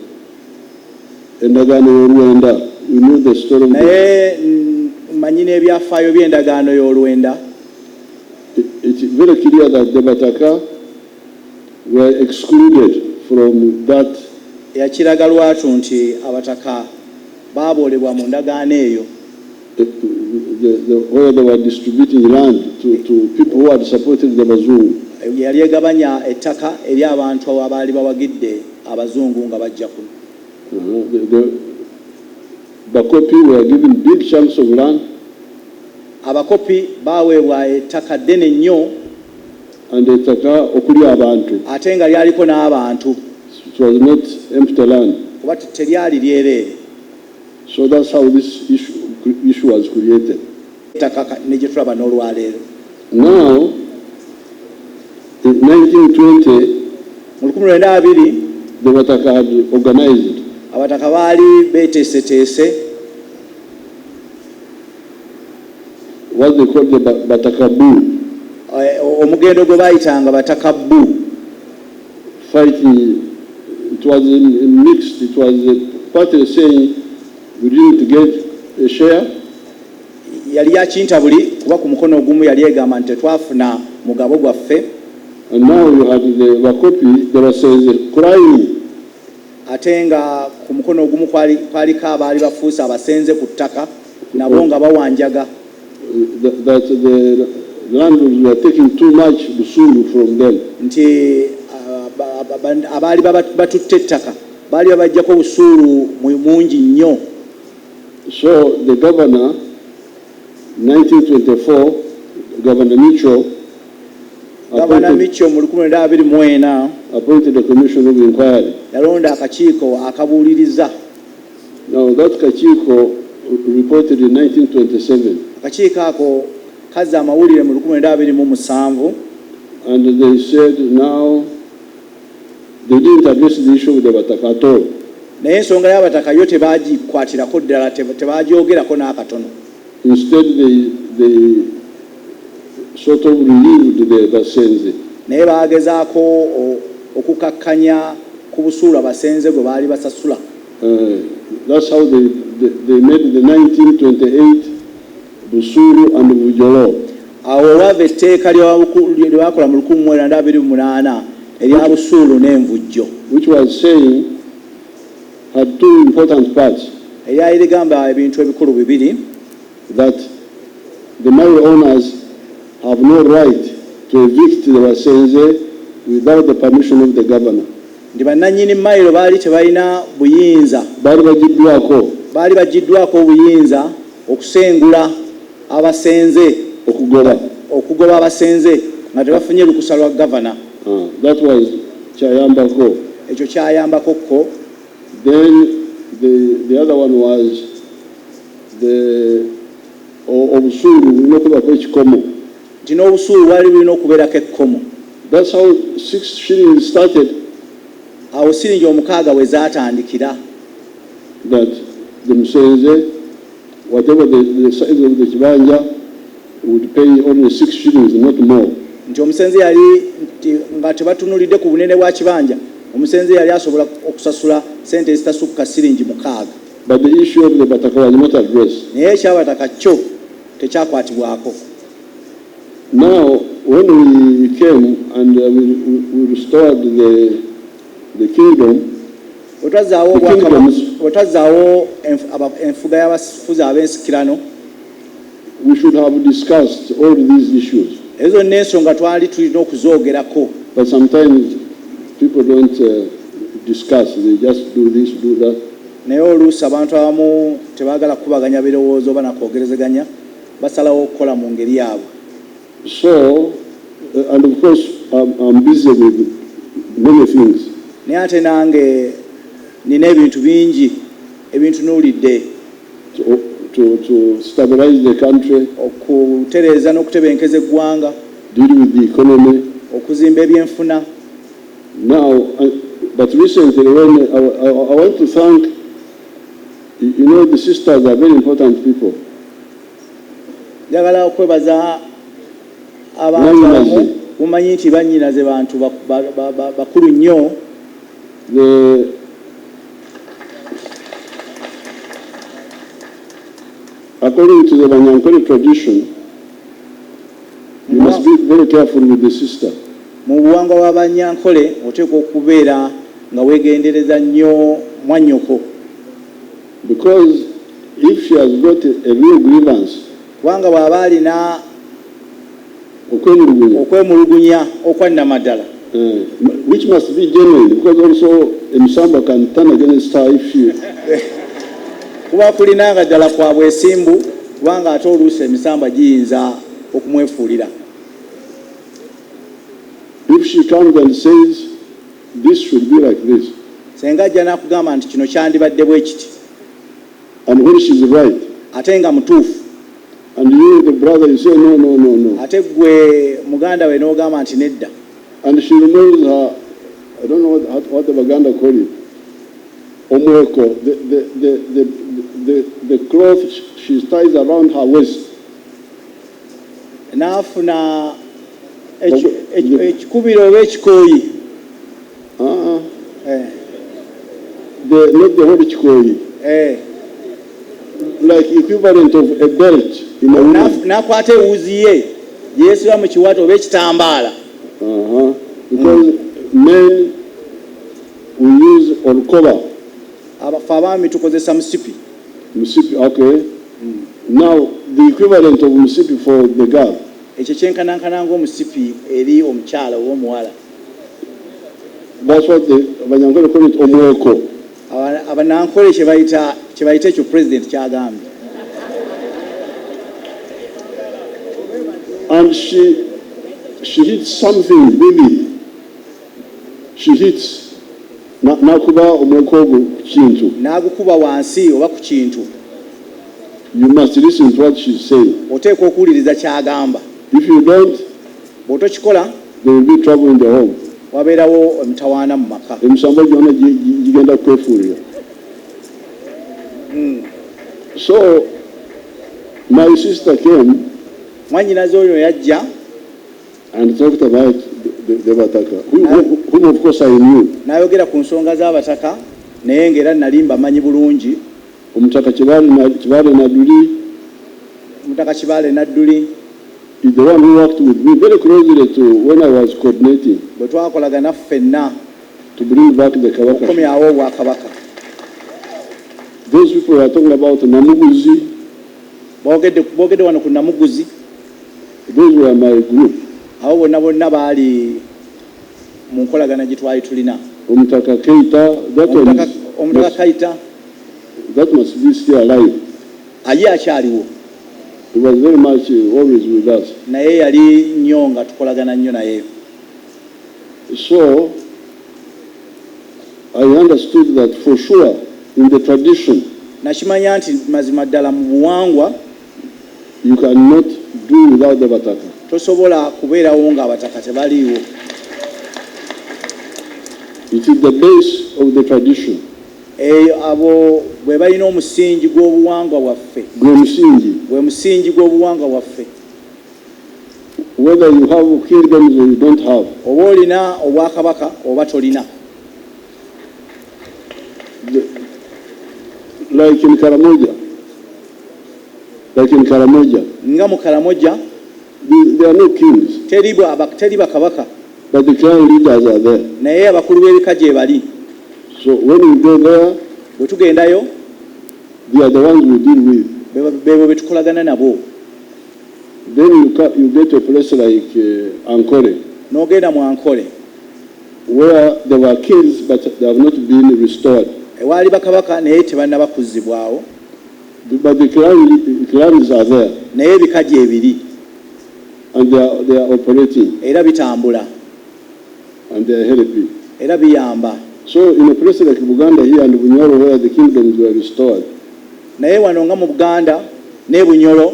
Speaker 11: endagaano y'Olwenda. We knew the story of
Speaker 10: naye manyi n'ebyafaayo by'endagaano y'Olwenda.
Speaker 11: It's very clear that the Bataka were excluded from that.
Speaker 10: Yakiraga lwatu nti abataka baaboolebwa mu ndagaano eyo.
Speaker 11: Where they were distributing land to people who had supported the Bazungu.
Speaker 10: Yali egabanya ettaka eri abantu abaali bawagidde abazungu nga bajja ku.
Speaker 11: The Bakopi were given big chunks of land.
Speaker 10: Abakopi baaweebwa ettaka ddene nnyo.
Speaker 11: And ettaka okuli abantu.
Speaker 10: Ate nga lyaliko n'abantu.
Speaker 11: It was not empty land.
Speaker 10: Kuba teryali lyereere.
Speaker 11: So that's how this issue was created.
Speaker 10: Ettaka ne gye tulaba n'olwaleero.
Speaker 11: Now, In 1920,
Speaker 10: mu 1920
Speaker 11: the Wataka had organized.
Speaker 10: abataka baali beeteeseteese
Speaker 11: What they called the Batakabu,
Speaker 10: omugendo gwe baayitanga batakabbu.
Speaker 11: fighting. It was mixed. It was partly saying we didn't get a share.
Speaker 10: Yali yakintabuli kuba ku mukono ogumu yali egamba nti tetwafuna mugabo gwaffe.
Speaker 11: And now you had the Wakopi, there was crying.
Speaker 10: Ate nga ku mukono ogumu kwaliko abaali bafuuse abasenze ku ttaka nabo nga bawanjaga.
Speaker 11: That the landlords were taking too much busuru from them.
Speaker 10: Nti abaali batutte ettaka baali babajjako busuulu mungi nnyo.
Speaker 11: So the governor, 1924, Governor Mitchell,
Speaker 10: mu 1924
Speaker 11: appointed a commission of inquiry.
Speaker 10: yalonda akakiiko akabuuliriza.
Speaker 11: Now that Kachiko reported in 1927.
Speaker 10: Akakiiko ako kazza amawulire mu 1927.
Speaker 11: And they said now they didn't address the issue of the Bataka at all.
Speaker 10: Naye ensonga y'abataka yo tebagikwatirako ddala, tebagyogerako n'akatono.
Speaker 11: Instead they sort of relieved the Basenze.
Speaker 10: Naye baagezaako okukakkanya ku busuulu abasenze gwe baali basasula.
Speaker 11: That's how they made the 1928 Busuru and Bujolo.
Speaker 10: Awo olwava etteeka lye baakola mu 1928 erya busuulu n'envujjo.
Speaker 11: Which was saying, had two important parts.
Speaker 10: Eryali ligamba ebintu ebikulu bibiri.
Speaker 11: That the mine owners have no right to evict the Basenze without the permission of the governor.
Speaker 10: Ndi bannannyini mayiro baali tebalina buyinza.
Speaker 11: Baali bagiddwako obuyinza
Speaker 10: okusengula abasenze, okugoba abasenze nga tebafunye lukusa lwa gavana.
Speaker 11: That was Chayambako.
Speaker 10: Ekyo kyayambako ko.
Speaker 11: Then the other one was the obusulu bulina okubako ekikomo.
Speaker 10: Nti n'obusuulu bwali bulina okubeerako ekkomo.
Speaker 11: That's how 6 shillings started.
Speaker 10: Awo siringi 6 we zaatandikira.
Speaker 11: That the Musenze, whatever the size of the kibanja, would pay only 6 shillings, not more.
Speaker 10: Nti omusenze yali nga tebatunulidde ku bunene bwa kibanja, omusenze yali asobola okusasula sente ezitasukka siringi 6.
Speaker 11: But the issue of the Bataka was not addressed.
Speaker 10: Naye ekyabataka kyo tekyakwatibwako.
Speaker 11: Now, when we came and we restored the kingdom,
Speaker 10: wetwazzaawo enfuga y'abafuzi ab'ensikirano,
Speaker 11: we should have discussed all these issues.
Speaker 10: Ezo zonna ensonga twali tulina okuzoogerako.
Speaker 11: But sometimes people don't discuss, they just do this, do that.
Speaker 10: Naye oluusi abantu abamu tebaagala kukubaganya birowoozo oba nakwogerezeganya, basalawo okukola mu ngeri yaabwe.
Speaker 11: So, and of course, I'm busy with many things.
Speaker 10: Naye ate nange nina ebintu bingi ebintunuulidde.
Speaker 11: To stabilize the country,
Speaker 10: okutereeza n'okutebenkeza eggwanga,
Speaker 11: deal with the economy,
Speaker 10: okuzimba ebyenfuna.
Speaker 11: Now, but recently, when I want to thank, the sisters are very important people.
Speaker 10: Njagala okwebaza abantu abamu, mumanyi nti bannyinaze bantu bakulu nnyo.
Speaker 11: According to the Banyankole tradition, you must be very careful with the sister.
Speaker 10: Mu buwangwa bw'Abanyankole oteekwa okubeera nga weegendereza nnyo mwannyoko.
Speaker 11: Because if she has got a real grievance,
Speaker 10: kubanga bw'aba alina okwemulugunya okwannamaddala,
Speaker 11: which must be genuine, because also Msamba can turn against her if she
Speaker 10: kuba kulinanga ddala kwa bwesimbu, kubanga ate oluusi emisamba giyinza okumwefuulira.
Speaker 11: If she comes and says this should be like this,
Speaker 10: senga ajja n'akugamba nti kino kyandibadde bwe kiti,
Speaker 11: and when she's right,
Speaker 10: ate nga mutuufu,
Speaker 11: and you the brother you say no,
Speaker 10: ate gwe muganda we n'ogamba nti nedda,
Speaker 11: and she removes her, I don't know what the Baganda call it, omweko, the cloth she ties around her waist.
Speaker 10: N'afuna ekikubiro oba ekikooyi.
Speaker 11: Not the whole chikoyi. Like equivalent of a belt in a woman.
Speaker 10: N'akwata ewuzi ye yeesiba mu kiwato oba ekitambaala.
Speaker 11: Because men we use olukoba.
Speaker 10: Abaami tukozesa musipi.
Speaker 11: Musipi, okay. Now the equivalent of musipi for the girl.
Speaker 10: Ekyo kyenkanankana ng'omusipi eri omukyala oba omuwala.
Speaker 11: That's what the Abanyankole call it omweko.
Speaker 10: Abanankole kye bayita ekyo president kyagambye.
Speaker 11: And she hits something really. She hits. Nakuba omweko ogwo ku kintu.
Speaker 10: N'agukuba wansi oba ku kintu.
Speaker 11: You must listen to what she's saying.
Speaker 10: Oteekwa okuwuliriza kyagamba.
Speaker 11: If you don't,
Speaker 10: bw'otokikola,
Speaker 11: there will be trouble in the home.
Speaker 10: Wabeerawo emitawaana mu maka.
Speaker 11: Emisambo gyonna gigenda kwefuulira. So my sister came.
Speaker 10: Mwannyinaze oyo yajja
Speaker 11: and talked about the Bataka, whom of course I knew.
Speaker 10: N'ayogera ku nsonga z'Abataka naye ng'era nali mbamanyi bulungi.
Speaker 11: Omutaka Kibaale Nadduli.
Speaker 10: Omutaka Kibaale Nadduli.
Speaker 11: Is the one who worked with me very closely to when I was coordinating.
Speaker 10: Bwe twakolagana ffenna.
Speaker 11: To bring back the Kabaka.
Speaker 10: Okukomyawo obwakabaka.
Speaker 11: Those people are talking about Namuguzi.
Speaker 10: Boogedde wano ku Namuguzi.
Speaker 11: Those were my group.
Speaker 10: Abo bonna baali mu nkolagana gye twali tulina.
Speaker 11: Omutaka Keita.
Speaker 10: Omutaka Keita.
Speaker 11: That must be still alive.
Speaker 10: Ye akyaliwo.
Speaker 11: He was very much always with us.
Speaker 10: Naye yali nnyo nga tukolagana nnyo naye.
Speaker 11: So I understood that for sure in the tradition.
Speaker 10: Nakimanya nti mazima ddala mu buwangwa.
Speaker 11: You cannot do without the Bataka.
Speaker 10: Tosobola kubeerawo ng'Abataka tebaliiwo.
Speaker 11: It is the base of the tradition.
Speaker 10: Abo bwe balina omusingi gw'obuwangwa bwaffe.
Speaker 11: Gwe
Speaker 10: musingi gw'obuwangwa bwaffe.
Speaker 11: Whether you have kingdoms or you don't have.
Speaker 10: Oba olina obwakabaka oba tolina.
Speaker 11: Like in Karamoja.
Speaker 10: Nga mu Karamoja.
Speaker 11: There are no kings.
Speaker 10: Teri bakabaka.
Speaker 11: But the clan leaders are there.
Speaker 10: Naye abakulu b'ebika gye bali.
Speaker 11: So when you go there,
Speaker 10: bwe tugendayo,
Speaker 11: they are the ones we deal with.
Speaker 10: Bebo betukolagana nabo.
Speaker 11: Then you get a place like Ankole.
Speaker 10: N'ogenda mu Ankole.
Speaker 11: Where there were kings but they have not been restored.
Speaker 10: Ewaali bakabaka naye tebannaba kuzzibwawo.
Speaker 11: But the clans are there.
Speaker 10: Naye ebika gye ebiri.
Speaker 11: And they are operating.
Speaker 10: Era bitambula.
Speaker 11: And they are helping.
Speaker 10: Era biyamba.
Speaker 11: So in a place like Buganda here and Bunyoro where the kingdoms were restored.
Speaker 10: Naye wano nga mu Buganda ne Bunyoro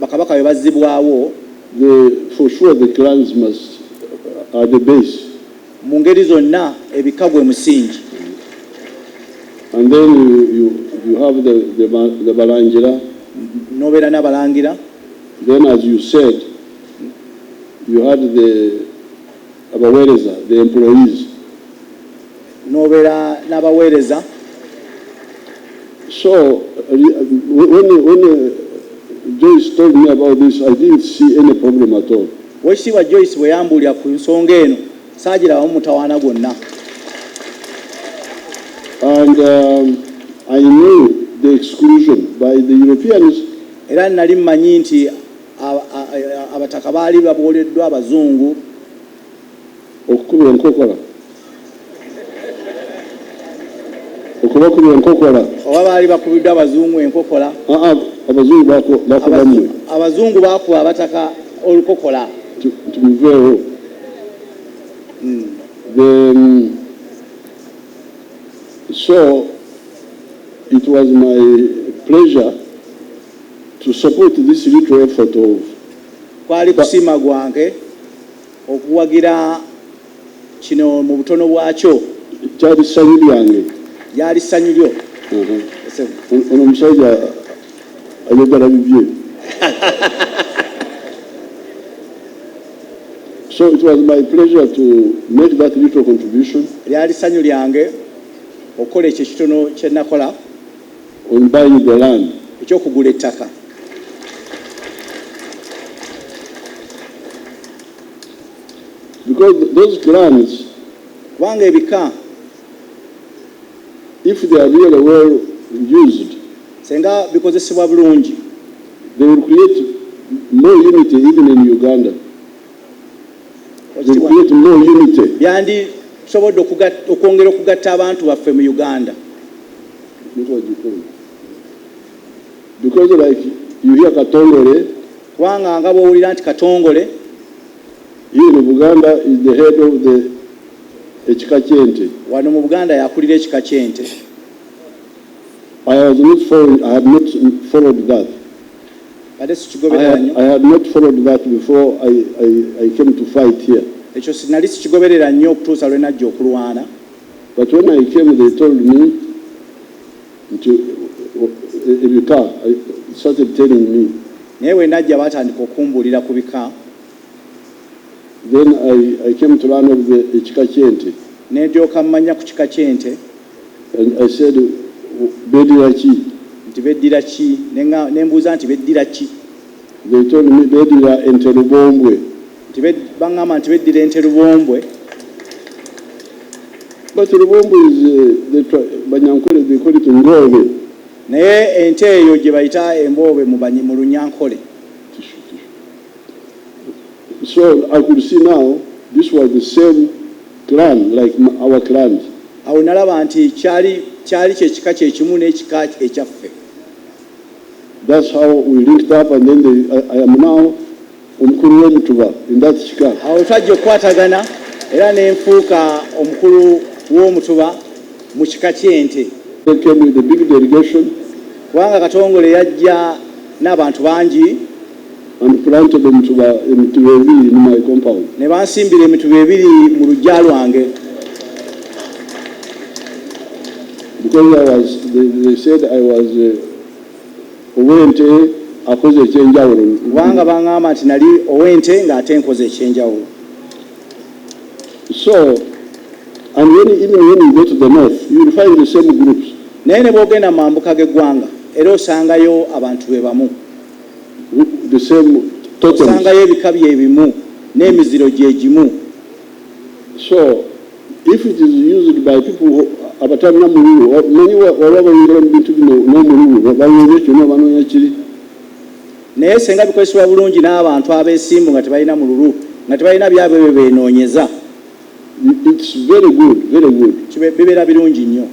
Speaker 10: bakabaka bwe bazzibwawo.
Speaker 11: For sure the clans are the base.
Speaker 10: Mu ngeri zonna ebika gwe musingi.
Speaker 11: And then you have the Balangira.
Speaker 10: N'obeera n'abalangira.
Speaker 11: Then as you said, you had the abaweereza, the employees.
Speaker 10: N'obeera n'abaweereza.
Speaker 11: So when Joyce told me about this, I didn't see any problem at all.
Speaker 10: Weekitiibwa Joyce bwe yambuulira ku nsonga eno saagirabamu mutawaana gwonna.
Speaker 11: And I knew the exclusion by the Europeans.
Speaker 10: Era nali mmanyi nti Abataka baali babooleddwa Abazungu
Speaker 11: okukuba enkokola. Okubakubira enkokola.
Speaker 10: Oba baali bakubiddwa Abazungu enkokola.
Speaker 11: Abazungu bakubamu.
Speaker 10: Abazungu baakuba Abataka olukokola.
Speaker 11: To be very so it was my pleasure to support this little effort of
Speaker 10: kwali kusima gwange okuwagira kino mu butono bwakyo
Speaker 11: kyali ssanyu lyange.
Speaker 10: lyali ssanyu lyo.
Speaker 11: Ono omusajja ayogera bibye. So it was my pleasure to make that little contribution.
Speaker 10: Lyali ssanyu lyange okukola ekyo ekitono kye nakola
Speaker 11: on buying the land.
Speaker 10: Ekyokugula ettaka.
Speaker 11: Because those clans,
Speaker 10: kubanga ebika,
Speaker 11: if they are really well used,
Speaker 10: senga bikozesebwa bulungi,
Speaker 11: they will create more unity even in Uganda. They will create more unity.
Speaker 10: Byandi sobodde okwongera okugatta abantu baffe mu Uganda.
Speaker 11: Because like you hear Katongole,
Speaker 10: kubanga nga bw'owulira nti Katongole,
Speaker 11: here in Buganda is the head of the ekika ky'ente.
Speaker 10: Wano mu Buganda yakulira ekika ky'ente.
Speaker 11: I had not followed that. I had not followed that before I came to fight here.
Speaker 10: Ekyo sinali sikigoberera nnyo okutuusa lwe najja okulwana.
Speaker 11: But when I came, they told me to ebika. I started telling me.
Speaker 10: Naye we najja batandika okumbuulira ku bika.
Speaker 11: Then I came to learn of the ekika ky'ente.
Speaker 10: Ne ndyoka mmanya ku kika ky'ente.
Speaker 11: And I said, beddira ki?
Speaker 10: Nti beddira ki? Ne mbuuza nti beddira ki?
Speaker 11: They told me beddira ente lubombwe.
Speaker 10: Bangamba nti beddira ente lubombwe.
Speaker 11: But lubombwe is Banyankole, they call it ngoobe.
Speaker 10: Naye ente eyo gye bayita emboobe mu Lunyankole.
Speaker 11: So I could see now this was the same clan like our clans.
Speaker 10: Awo nalaba nti kyali kyekika kyekimu n'ekika ekyaffe.
Speaker 11: That's how we linked up, and then I am now omukulu w'omutuba in that kika.
Speaker 10: Awo twajja okukwatagana era ne nfuuka omukulu w'omutuba mu kika ky'ente.
Speaker 11: They came with a big delegation.
Speaker 10: Kubanga Katongole yajja n'abantu bangi.
Speaker 11: And planted emituba ebiri in my compound.
Speaker 10: Ne bansimbira emituba ebiri mu luggya lwange.
Speaker 11: Because they said I was owente akoze ekyenjawulo.
Speaker 10: Kubanga bangamba nti nali owente ng'ate nkoze ekyenjawulo.
Speaker 11: So, and even when you go to the north, you will find the same groups.
Speaker 10: Naye ne bw'ogenda mu mambuka g'eggwanga era osangayo abantu be bamu.
Speaker 11: The same totems.
Speaker 10: Osangayo ebika bye bimu n'emiziro gye gimu.
Speaker 11: So, if it is used by people abatalina mululu, manyi waba bayingira mu bintu bino n'omululu, banoonya kyonna banoonya kiri.
Speaker 10: Naye senga bikozesebwa bulungi n'abantu abeesimbu nga tebalina mululu, nga tebalina byabwe bye beenoonyeza.
Speaker 11: It's very good, very good.
Speaker 10: Bibeera birungi nnyo.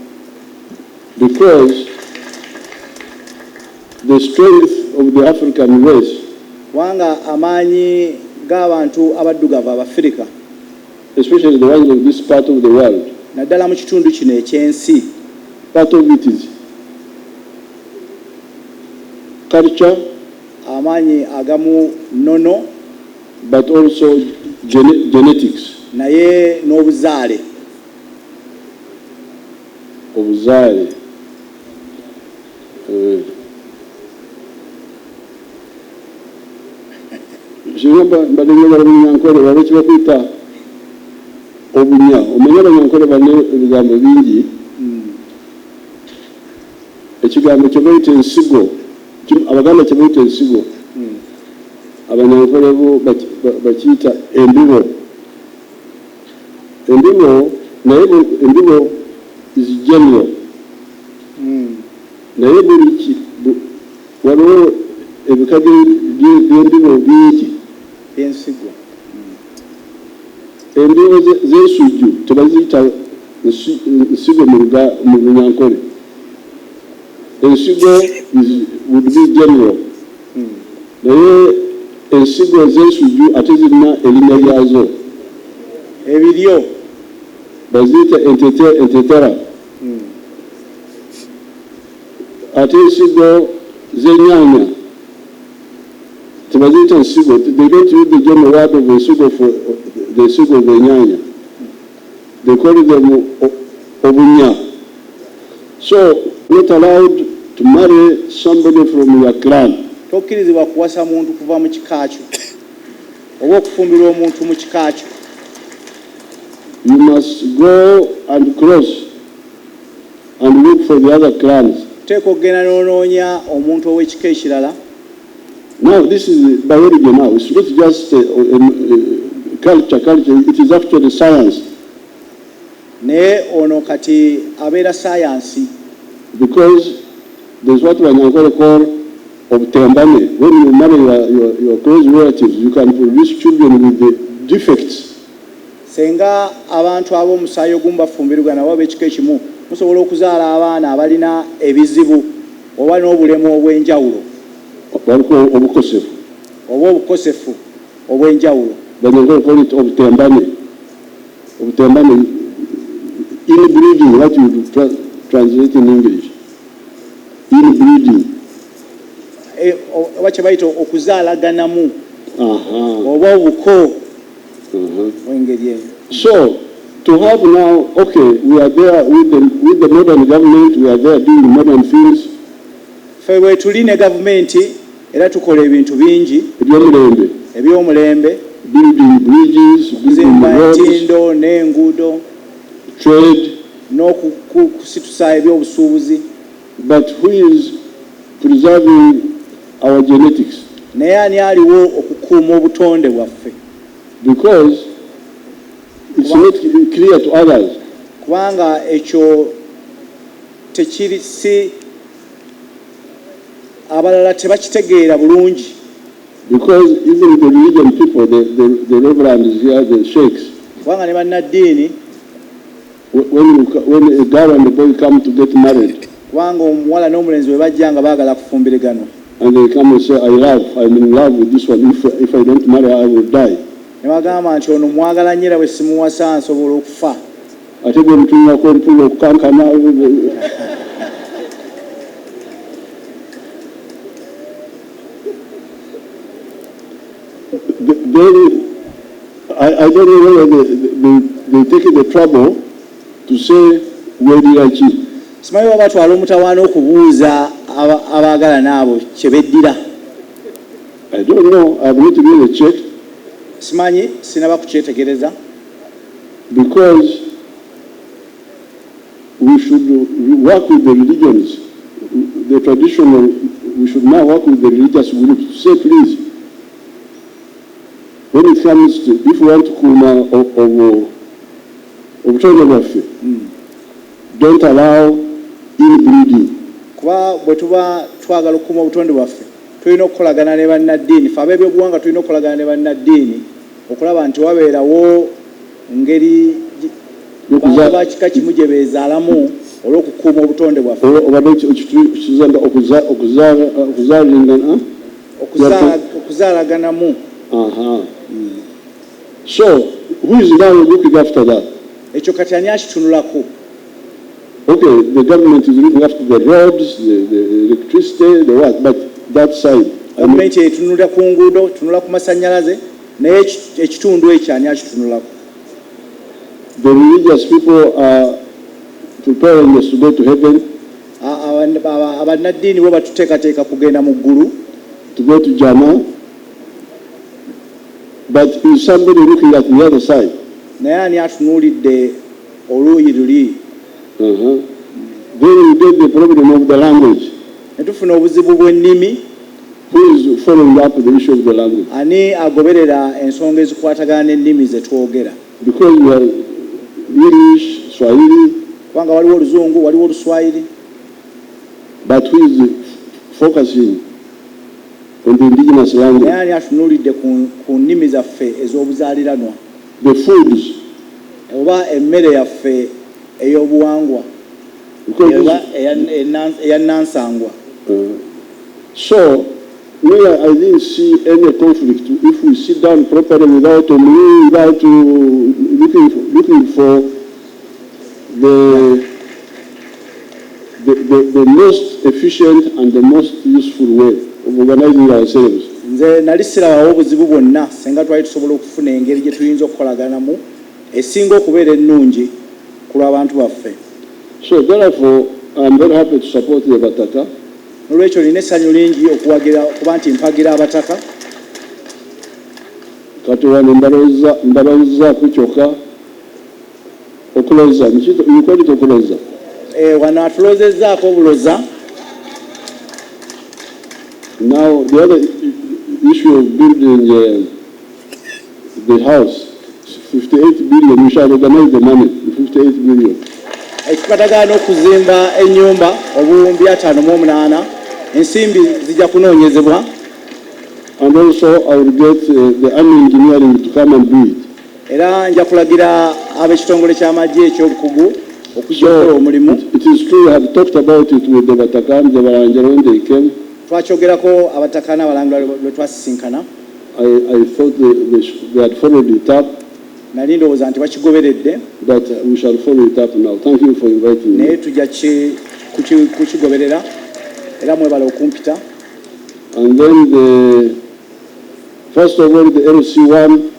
Speaker 11: Because the strength of the African race,
Speaker 10: wanga amaanyi g'abantu abaddugavu Abafirika,
Speaker 11: especially the ones of this part of the world,
Speaker 10: naddala mu kitundu kino ekyensi,
Speaker 11: part of it is culture,
Speaker 10: amaanyi agamu nnono,
Speaker 11: but also genetics,
Speaker 10: naye n'obuzaale.
Speaker 11: Obuzaale. Mbadde njagala Munyankole waliwo kye bakwita obunya. Omanye Abanyankole balina ebigambo bingi. Ekigambo kye bayita ensigo, Abaganda kye bayita ensigo, Abanyankole bo bakiyita embibo. Embibo, naye embibo is general. Naye waliwo ebika by'embibo bingi.
Speaker 10: Ensigo.
Speaker 11: Embibo z'ensujju tebaziyita nsigo mu Bunyankole. Ensigo would be general. Naye ensigo z'ensujju ate zirina erinnya lyazo.
Speaker 10: Ebiryo
Speaker 11: baziyita entetera. Ate ensigo z'ennyaanya tebaziyita nsigo. They don't use the general word of ensigo for the ensigo of ennyaanya. They call them Obunya. So, not allowed to marry somebody from your clan.
Speaker 10: Tokkirizibwa kuwasa muntu kuva mu kika kyo oba okufumbirwa omuntu mu kika kyo.
Speaker 11: You must go and cross and look for the other clans.
Speaker 10: Teeka okugenda n'onoonya omuntu ow'ekika ekirala.
Speaker 11: Now, this is biology now. It's not just culture. It is actually science.
Speaker 10: Naye ono kati abeera sayansi.
Speaker 11: Because there's what one uncle call obtembane. When you marry your close relatives, you can produce children with the defects.
Speaker 10: Senga abantu ab'omusaayi ogumu bafumbirugana oba ab'ekika ekimu musobola okuzaala abaana abalina ebizibu oba n'obulemu obw'enjawulo
Speaker 11: obukosefu
Speaker 10: oba obukosefu obw'enjawulo.
Speaker 11: Then they call it obtembane. Obtembane, inbreeding, what you translate in English. Inbreeding.
Speaker 10: Oba kye bayita okuzaalaganamu oba obuko.
Speaker 11: So, to have now, okay, we are there with the modern government, we are there doing modern things.
Speaker 10: Fewe tuline gavumenti era tukola ebintu bingi eby'omulembe,
Speaker 11: building bridges, building roads,
Speaker 10: entindo n'enguudo,
Speaker 11: trade,
Speaker 10: n'okusitusa ebyobusuubuzi.
Speaker 11: But who is preserving our genetics?
Speaker 10: Naye ani aliwo okukuuma obutonde bwaffe?
Speaker 11: Because it's not clear to others.
Speaker 10: Kubanga ekyo tekiri si abalala tebakitegeera bulungi.
Speaker 11: Because even the religion people, the reverends here, the sheikhs,
Speaker 10: kubanga ne bannaddiini
Speaker 11: when a girl and a boy come to get married,
Speaker 10: kubanga omuwala n'omulenzi bwe bajja nga baagala kufumbirigano,
Speaker 11: and they come and say, I'm in love with this one, if I don't marry I will die.
Speaker 10: Ne bagamba nti ono mwagala nnyo era bwe simuwasa nsobola okufa.
Speaker 11: Ate bwe mutunyako empulo okukankana. I don't know whether they take the trouble to say Wediachi.
Speaker 10: Simanyi baba batwala omutawaana okubuuza abaagala naabo kye beddira.
Speaker 11: I don't know. I have not really checked.
Speaker 10: Simanyi, sinaba kukyetegereza.
Speaker 11: Because we should work with the religions, the traditional, we should now work with the religious groups to say, please, when it comes to, if we want to kuma don't allow inbreeding.
Speaker 10: Kuba bwe tuba twagala okukuuma obutonde bwaffe tulina okukolagana ne bannaddiini, fe ab'ebyobuwangwa tulina okukolagana ne bannaddiini okulaba nti wabeerawo ngeri bakika kimu gye beezaalamu olw'okukuuma obutonde bwaffe. Okuzaalaganamu.
Speaker 11: So, who is now looking after that?
Speaker 10: Ekyo kati ani akitunulako?
Speaker 11: Okay, the government is looking after the roads, the electricity, the what, but that side.
Speaker 10: Gavumenti etunula ku nguudo, tunula ku masannyalaze, naye ekitundu ekyo ani akitunulako?
Speaker 11: The religious people are preparing us to go to heaven.
Speaker 10: Abannaddiini bo batuteekateeka kugenda mu ggulu.
Speaker 11: To go to Jannah. But is somebody looking at the other side?
Speaker 10: Naye ani atunuulidde oluuyi luli?
Speaker 11: Then we get the problem of the language.
Speaker 10: Netufuna obuzibu bw'ennimi.
Speaker 11: Who is following up the issue of the language?
Speaker 10: Ani agoberera ensonga ezikwatagana n'ennimi ze twogera?
Speaker 11: Because we are English, Swahili.
Speaker 10: Kubanga waliwo Oluzungu, waliwo Oluswahili.
Speaker 11: But who is focusing on the indigenous language?
Speaker 10: Naye ani atunuulidde ku nnimi zaffe ez'obuzaaliranwa?
Speaker 11: The foods.
Speaker 10: Oba emmere yaffe ey'obuwangwa eyannansangwa.
Speaker 11: So, where I didn't see any conflict, if we sit down properly without looking for the most efficient and the most useful way of organizing ourselves.
Speaker 10: Nze nali sirabawo obuzibu bwonna singa twali tusobola okufuna engeri gye tuyinza okukolaganamu esinga okubeera ennungi ku lw'abantu baffe.
Speaker 11: So therefore, I'm very happy to support the Bataka.
Speaker 10: Olwekyo nina essanyu lingi okuwagira kuba nti mpagira abataka.
Speaker 11: Kati wano mbalowezzaako kyokka okuloza nkwedita okuloza.
Speaker 10: Wano atulozezzaako obuloza.
Speaker 11: Now the other issue of building the house, 58 billion, we shall organize the money, 58 billion.
Speaker 10: Ekikwatagana okuzimba ennyumba obuwumbi 58 ensimbi zijja kunoonyezebwa.
Speaker 11: And also I will get the army engineering to come and do it.
Speaker 10: Era nja kulagira ab'ekitongole ky'amagye ekyobukugu okukola omulimu.
Speaker 11: It is true I have talked about it with the Batakan, the Barangira when they came.
Speaker 10: Twakyogerako Abataka n'Abalangira lwe twasisinkana.
Speaker 11: I thought they had followed it up.
Speaker 10: Nali ndowooza nti bakigoberedde.
Speaker 11: But we shall follow it up now. Thank you for inviting me.
Speaker 10: Naye tujja kukigoberera era mwebala okumpita.
Speaker 11: And then first of all the LC1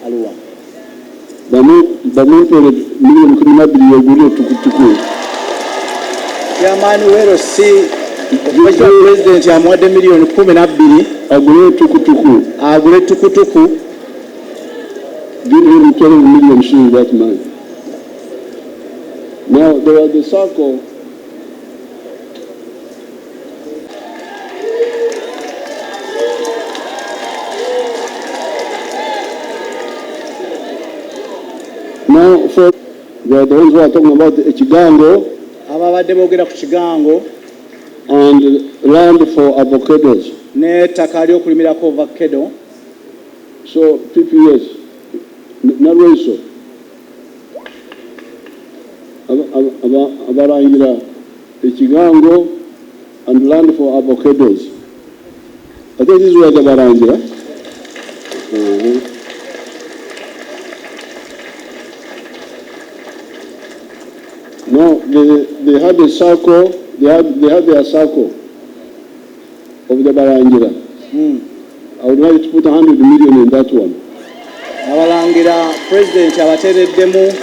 Speaker 10: Aluwa.
Speaker 11: Bamumpere milioni 12 yagulire tukutuku.
Speaker 10: Chairman LC President amuwadde milioni 12
Speaker 11: agule tukutuku. Give him 12 million shillings that month. Now there was the circle. Now for they are the ones who are talking about the Echigango.
Speaker 10: Ababadde boogera ku Kigango.
Speaker 11: And land for avocados.
Speaker 10: N'ettaka ly'okulimirako avocado.
Speaker 11: So PPS, Narweso, Abarangira, Echigango, and land for avocados. I think this is where the Barangira. No, they had a circle. They had their circle of the Barangira. I would like to put 100 million in that one.
Speaker 10: Abalangira President abateereddemu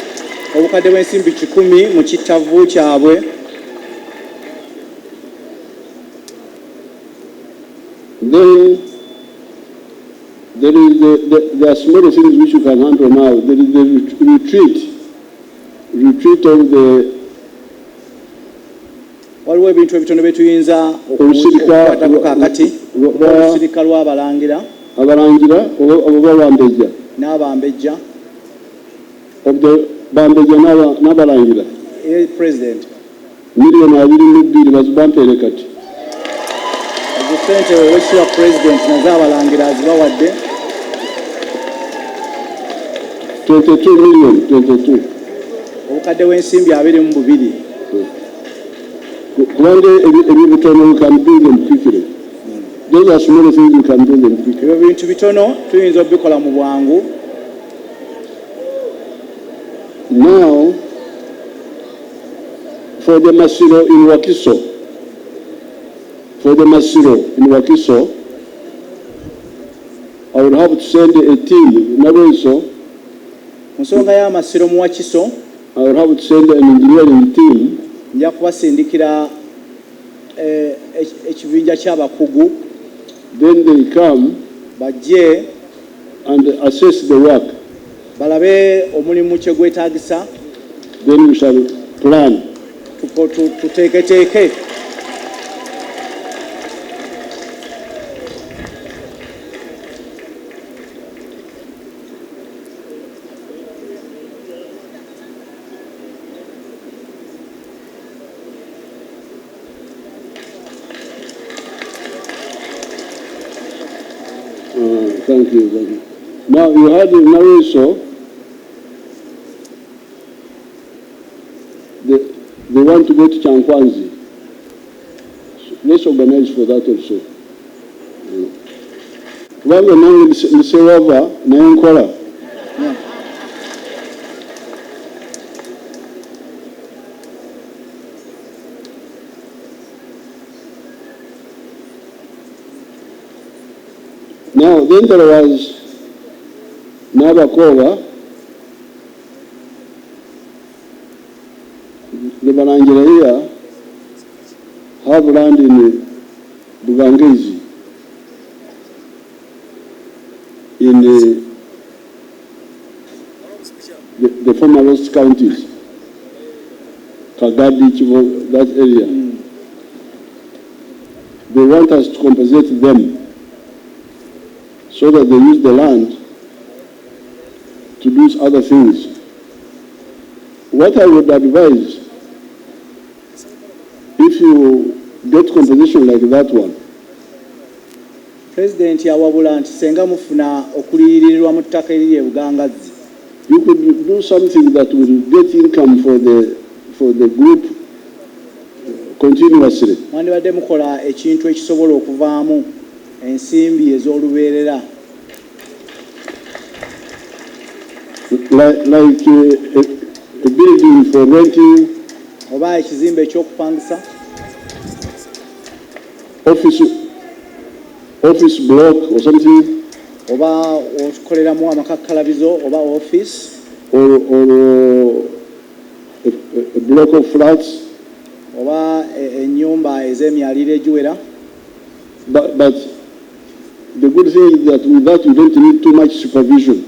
Speaker 10: obukadde bw'ensimbi 10 mu kittavu kyabwe.
Speaker 11: Then there are small things which you can handle now. There is the retreat of the
Speaker 10: waliwo ebintu ebitono byetuyinza okukwatako kakati olusirika lw'abalangira
Speaker 11: oba bambejja
Speaker 10: n'abambejja
Speaker 11: bambejja n'abalangira
Speaker 10: President
Speaker 11: milioni 22 bazibampeere kati
Speaker 10: ezo sente owekitiibwa President naz'abalangira azibawadde
Speaker 11: 22 million 22
Speaker 10: obukadde bw'ensimbi 22.
Speaker 11: One day, we can do them quickly. Those are small things we can do them quickly.
Speaker 10: Ebintu bitono tuyinza obikola mu bwangu.
Speaker 11: Now, for the Masiro in Wakiso, I would have to send a team. Naroiso.
Speaker 10: Nsonga y'amasiro mu Wakiso,
Speaker 11: I would have to send an engineering team.
Speaker 10: Nja kubasindikira ekibinja ky'abakugu.
Speaker 11: Then they come
Speaker 10: bajje
Speaker 11: and assess the work.
Speaker 10: Balabe omulimu kye gwetaagisa.
Speaker 11: Then we shall plan.
Speaker 10: Tuteeketeeke.
Speaker 11: Thank you. Now you had in Naruso, they want to go to Chankwanzi. So let's organize for that also. Wanga nange nisewava naye nkola. Now, then there was Nabakova, the Balangira here have land in Bugangezi, in the former lost counties, Kagadi, Chivo, that area. They want us to compensate them so that they use the land to do other things. What I would advise, if you get compensation like that one,
Speaker 10: President yawabula nti senga mufuna okuliyirirwa mu ttaka eriri e Bugangazi,
Speaker 11: you could do something that will get income for the group continuously.
Speaker 10: mwandibadde mukola ekintu ekisobola okuvaamu ensimbi ez'olubeerera,
Speaker 11: like a building for renting,
Speaker 10: oba ekizimbe eky'okupangisa,
Speaker 11: office block or something,
Speaker 10: oba okoleramu amakakkalabizo oba office,
Speaker 11: or a block of flats.
Speaker 10: oba ennyumba ez'emyaliro egiwera.
Speaker 11: But the good thing is that with that you don't need too much supervision.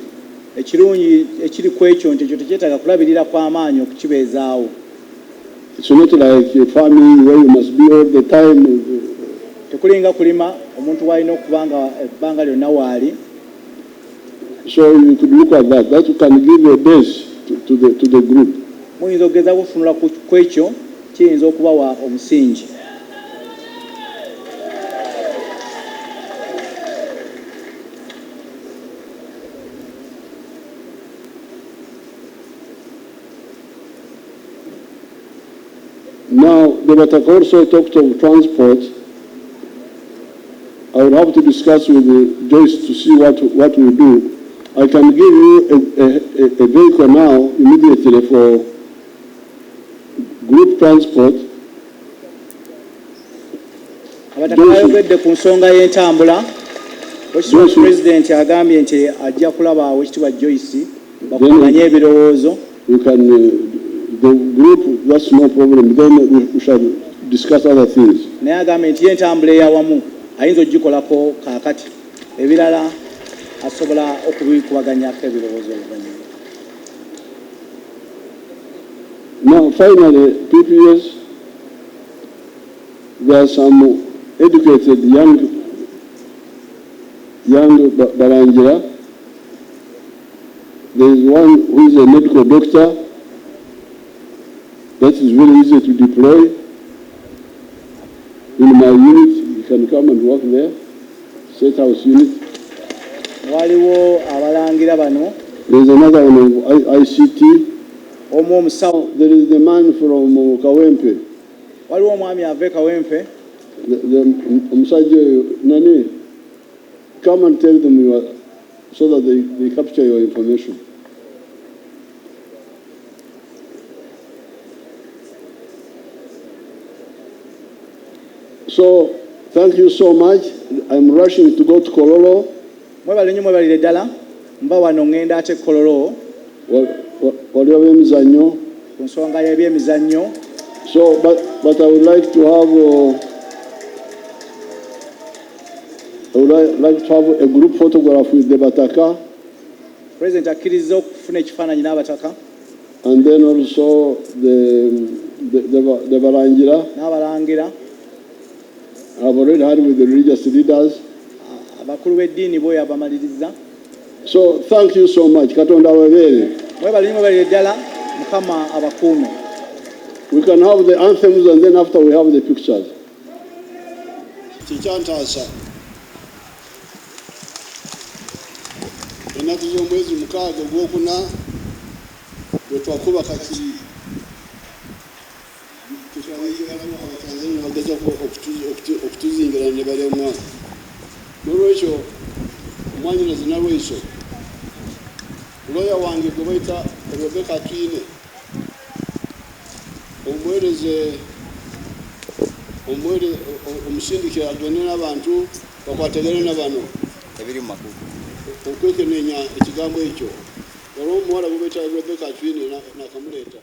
Speaker 10: Ekirungi ekiri ku ekyo nti ekyo tekyetaaga kulabirira kw'amaanyi okukibeezaawo.
Speaker 11: It's not like a farming where you must be all the time.
Speaker 10: Tekulinga kulima omuntu w'alina okuba nga ebbanga lyonna waali.
Speaker 11: So you could look at that. That can give a base to the group.
Speaker 10: Muyinza okugeza kufunula ku ekyo kiyinza okubawa omusingi.
Speaker 11: Now, the Batak also talked of transport. I will have to discuss with Joyce to see what we do. I can give you a vehicle now immediately for group transport.
Speaker 10: Abatakaayogedde ku nsonga y'entambula. Okisobola President agambye nti ajja kulaba Oweekitiibwa Joyce bakuŋŋanye ebirowoozo.
Speaker 11: We can the group, that's no problem. Then we shall discuss other things.
Speaker 10: Naye agambye nti y'entambula eyawamu ayinza ogikolako kaakati, ebirala asobola okubikubaganyako ebirowoozo oluvannyuma.
Speaker 11: Now, finally, PPS, there are some educated young Balangira. There is one who is a medical doctor. That is very easy to deploy. In my unit, you can come and work there. State House unit.
Speaker 10: Waliwo abalangira bano.
Speaker 11: There is another one of ICT.
Speaker 10: Omu omusawo.
Speaker 11: There is the man from Kawempe.
Speaker 10: Waliwo omwami ave Kawempe.
Speaker 11: Omusajja nani? Come and tell them so that they capture your information. So, thank you so much. I'm rushing to go to Kololo.
Speaker 10: Mwebalire ddala. Mba wano ŋŋenda ate Kololo.
Speaker 11: Waliwo ebyemizannyo.
Speaker 10: Ku nsonga y'ebyemizannyo.
Speaker 11: So, but I would like to have a group photograph with the Bataka.
Speaker 10: President akkiriza okufuna ekifaananyi n'abataka.
Speaker 11: And then also the Balangira.
Speaker 10: N'abalangira.
Speaker 11: I've already had with the religious leaders.
Speaker 10: Abakulu b'eddiini bo yabamaliriza.
Speaker 11: So thank you so much. Katonda ababeere.
Speaker 10: Mwebalire ddala Mukama abakuume.
Speaker 11: We can have the anthems and then after we have the pictures.
Speaker 12: Kikyantaasa ennaku z'omwezi 6 ogwokuna bwe twakuba kakiri bageza okutuzingira ne bali omwaka. N'olwekyo omwanyinazi nalweso looya wange gwe bayita Rebecca Twine omusindikira agende n'abantu bakwategere na bano
Speaker 2: ebiri mu makubo
Speaker 12: okwekenenya ekigambo ekyo olw'omuwala gwe bayita Rebecca Twine nakamuleeta.